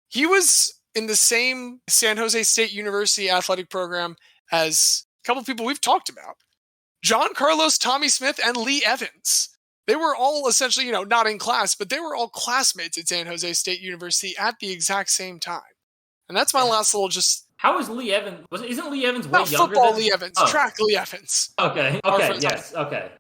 He was in the same San Jose State University athletic program as a couple of people we've talked about. John Carlos, Tommy Smith, and Lee Evans. They were all essentially, not in class, but they were all classmates at San Jose State University at the exact same time. And that's my last little just... How is Lee Evans? Isn't Lee Evans way younger football than... Lee Evans, track Lee Evans. Okay, yes, okay.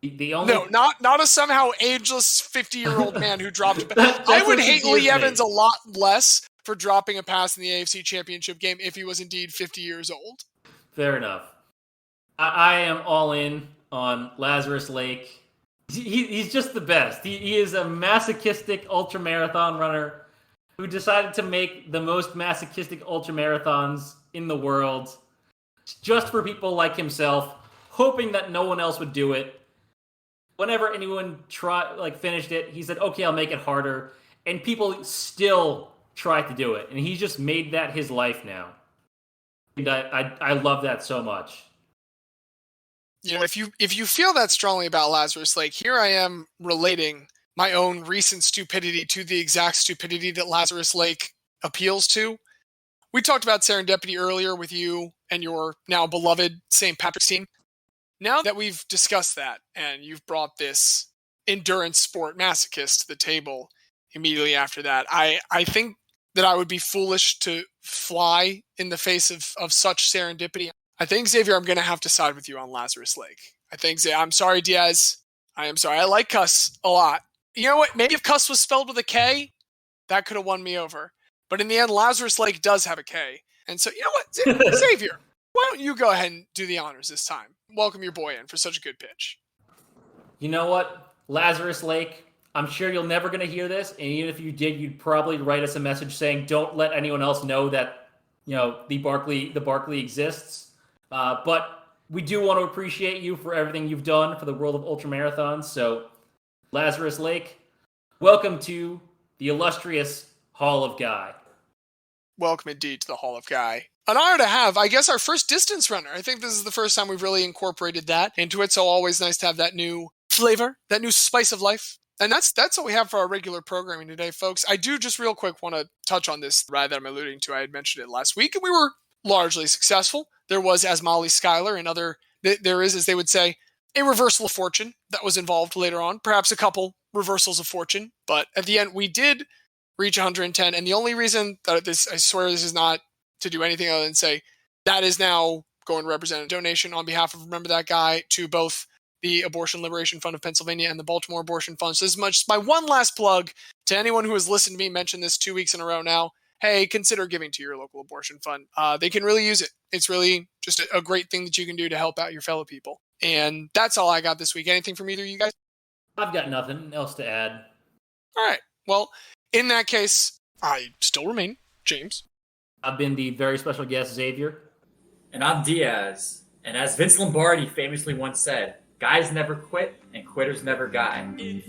The only... No, not a somehow ageless 50-year-old man who dropped a pass. I would hate Lee Evans a lot less for dropping a pass in the AFC Championship game if he was indeed 50 years old. Fair enough. I am all in on Lazarus Lake. He's just the best. He is a masochistic ultramarathon runner who decided to make the most masochistic ultramarathons in the world just for people like himself, hoping that no one else would do it. Whenever anyone finished it, he said, okay, I'll make it harder. And people still try to do it. And he's just made that his life now. And I love that so much. If you feel that strongly about Lazarus Lake, here I am relating my own recent stupidity to the exact stupidity that Lazarus Lake appeals to. We talked about serendipity earlier with you and your now beloved St. Patrick's team. Now that we've discussed that and you've brought this endurance sport masochist to the table immediately after that, I think that I would be foolish to fly in the face of such serendipity. I think, Xavier, I'm going to have to side with you on Lazarus Lake. I'm sorry, Diaz. I am sorry. I like Kuss a lot. You know what? Maybe if Kuss was spelled with a K, that could have won me over. But in the end, Lazarus Lake does have a K. And so, you know what? Xavier, why don't you go ahead and do the honors this time? Welcome your boy in for such a good pitch. You know what? Lazarus Lake, I'm sure you're never going to hear this. And even if you did, you'd probably write us a message saying, don't let anyone else know that, the Barkley exists. But we do want to appreciate you for everything you've done for the world of ultramarathons. So, Lazarus Lake, welcome to the illustrious Hall of Guy. Welcome indeed to the Hall of Guy. An honor to have, I guess, our first distance runner. I think this is the first time we've really incorporated that into it, so always nice to have that new flavor, that new spice of life. And that's what we have for our regular programming today, folks. I do just real quick want to touch on this ride that I'm alluding to. I had mentioned it last week, and we were largely successful. There was, as Molly Schuyler and there is, as they would say, a reversal of fortune that was involved later on, perhaps a couple reversals of fortune. But at the end, we did reach 110. And the only reason that I swear this is not to do anything other than say that is now going to represent a donation on behalf of Remember That Guy to both the Abortion Liberation Fund of Pennsylvania and the Baltimore Abortion Fund. So this is my one last plug to anyone who has listened to me mention this 2 weeks in a row now. Hey, consider giving to your local abortion fund. They can really use it. It's really just a great thing that you can do to help out your fellow people. And that's all I got this week. Anything from either of you guys? I've got nothing else to add. All right. Well, in that case, I still remain James. I've been the very special guest, Xavier. And I'm Diaz. And as Vince Lombardi famously once said, guys never quit and quitters never guy. This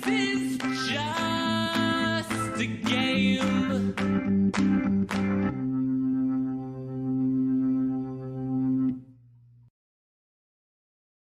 is just a game.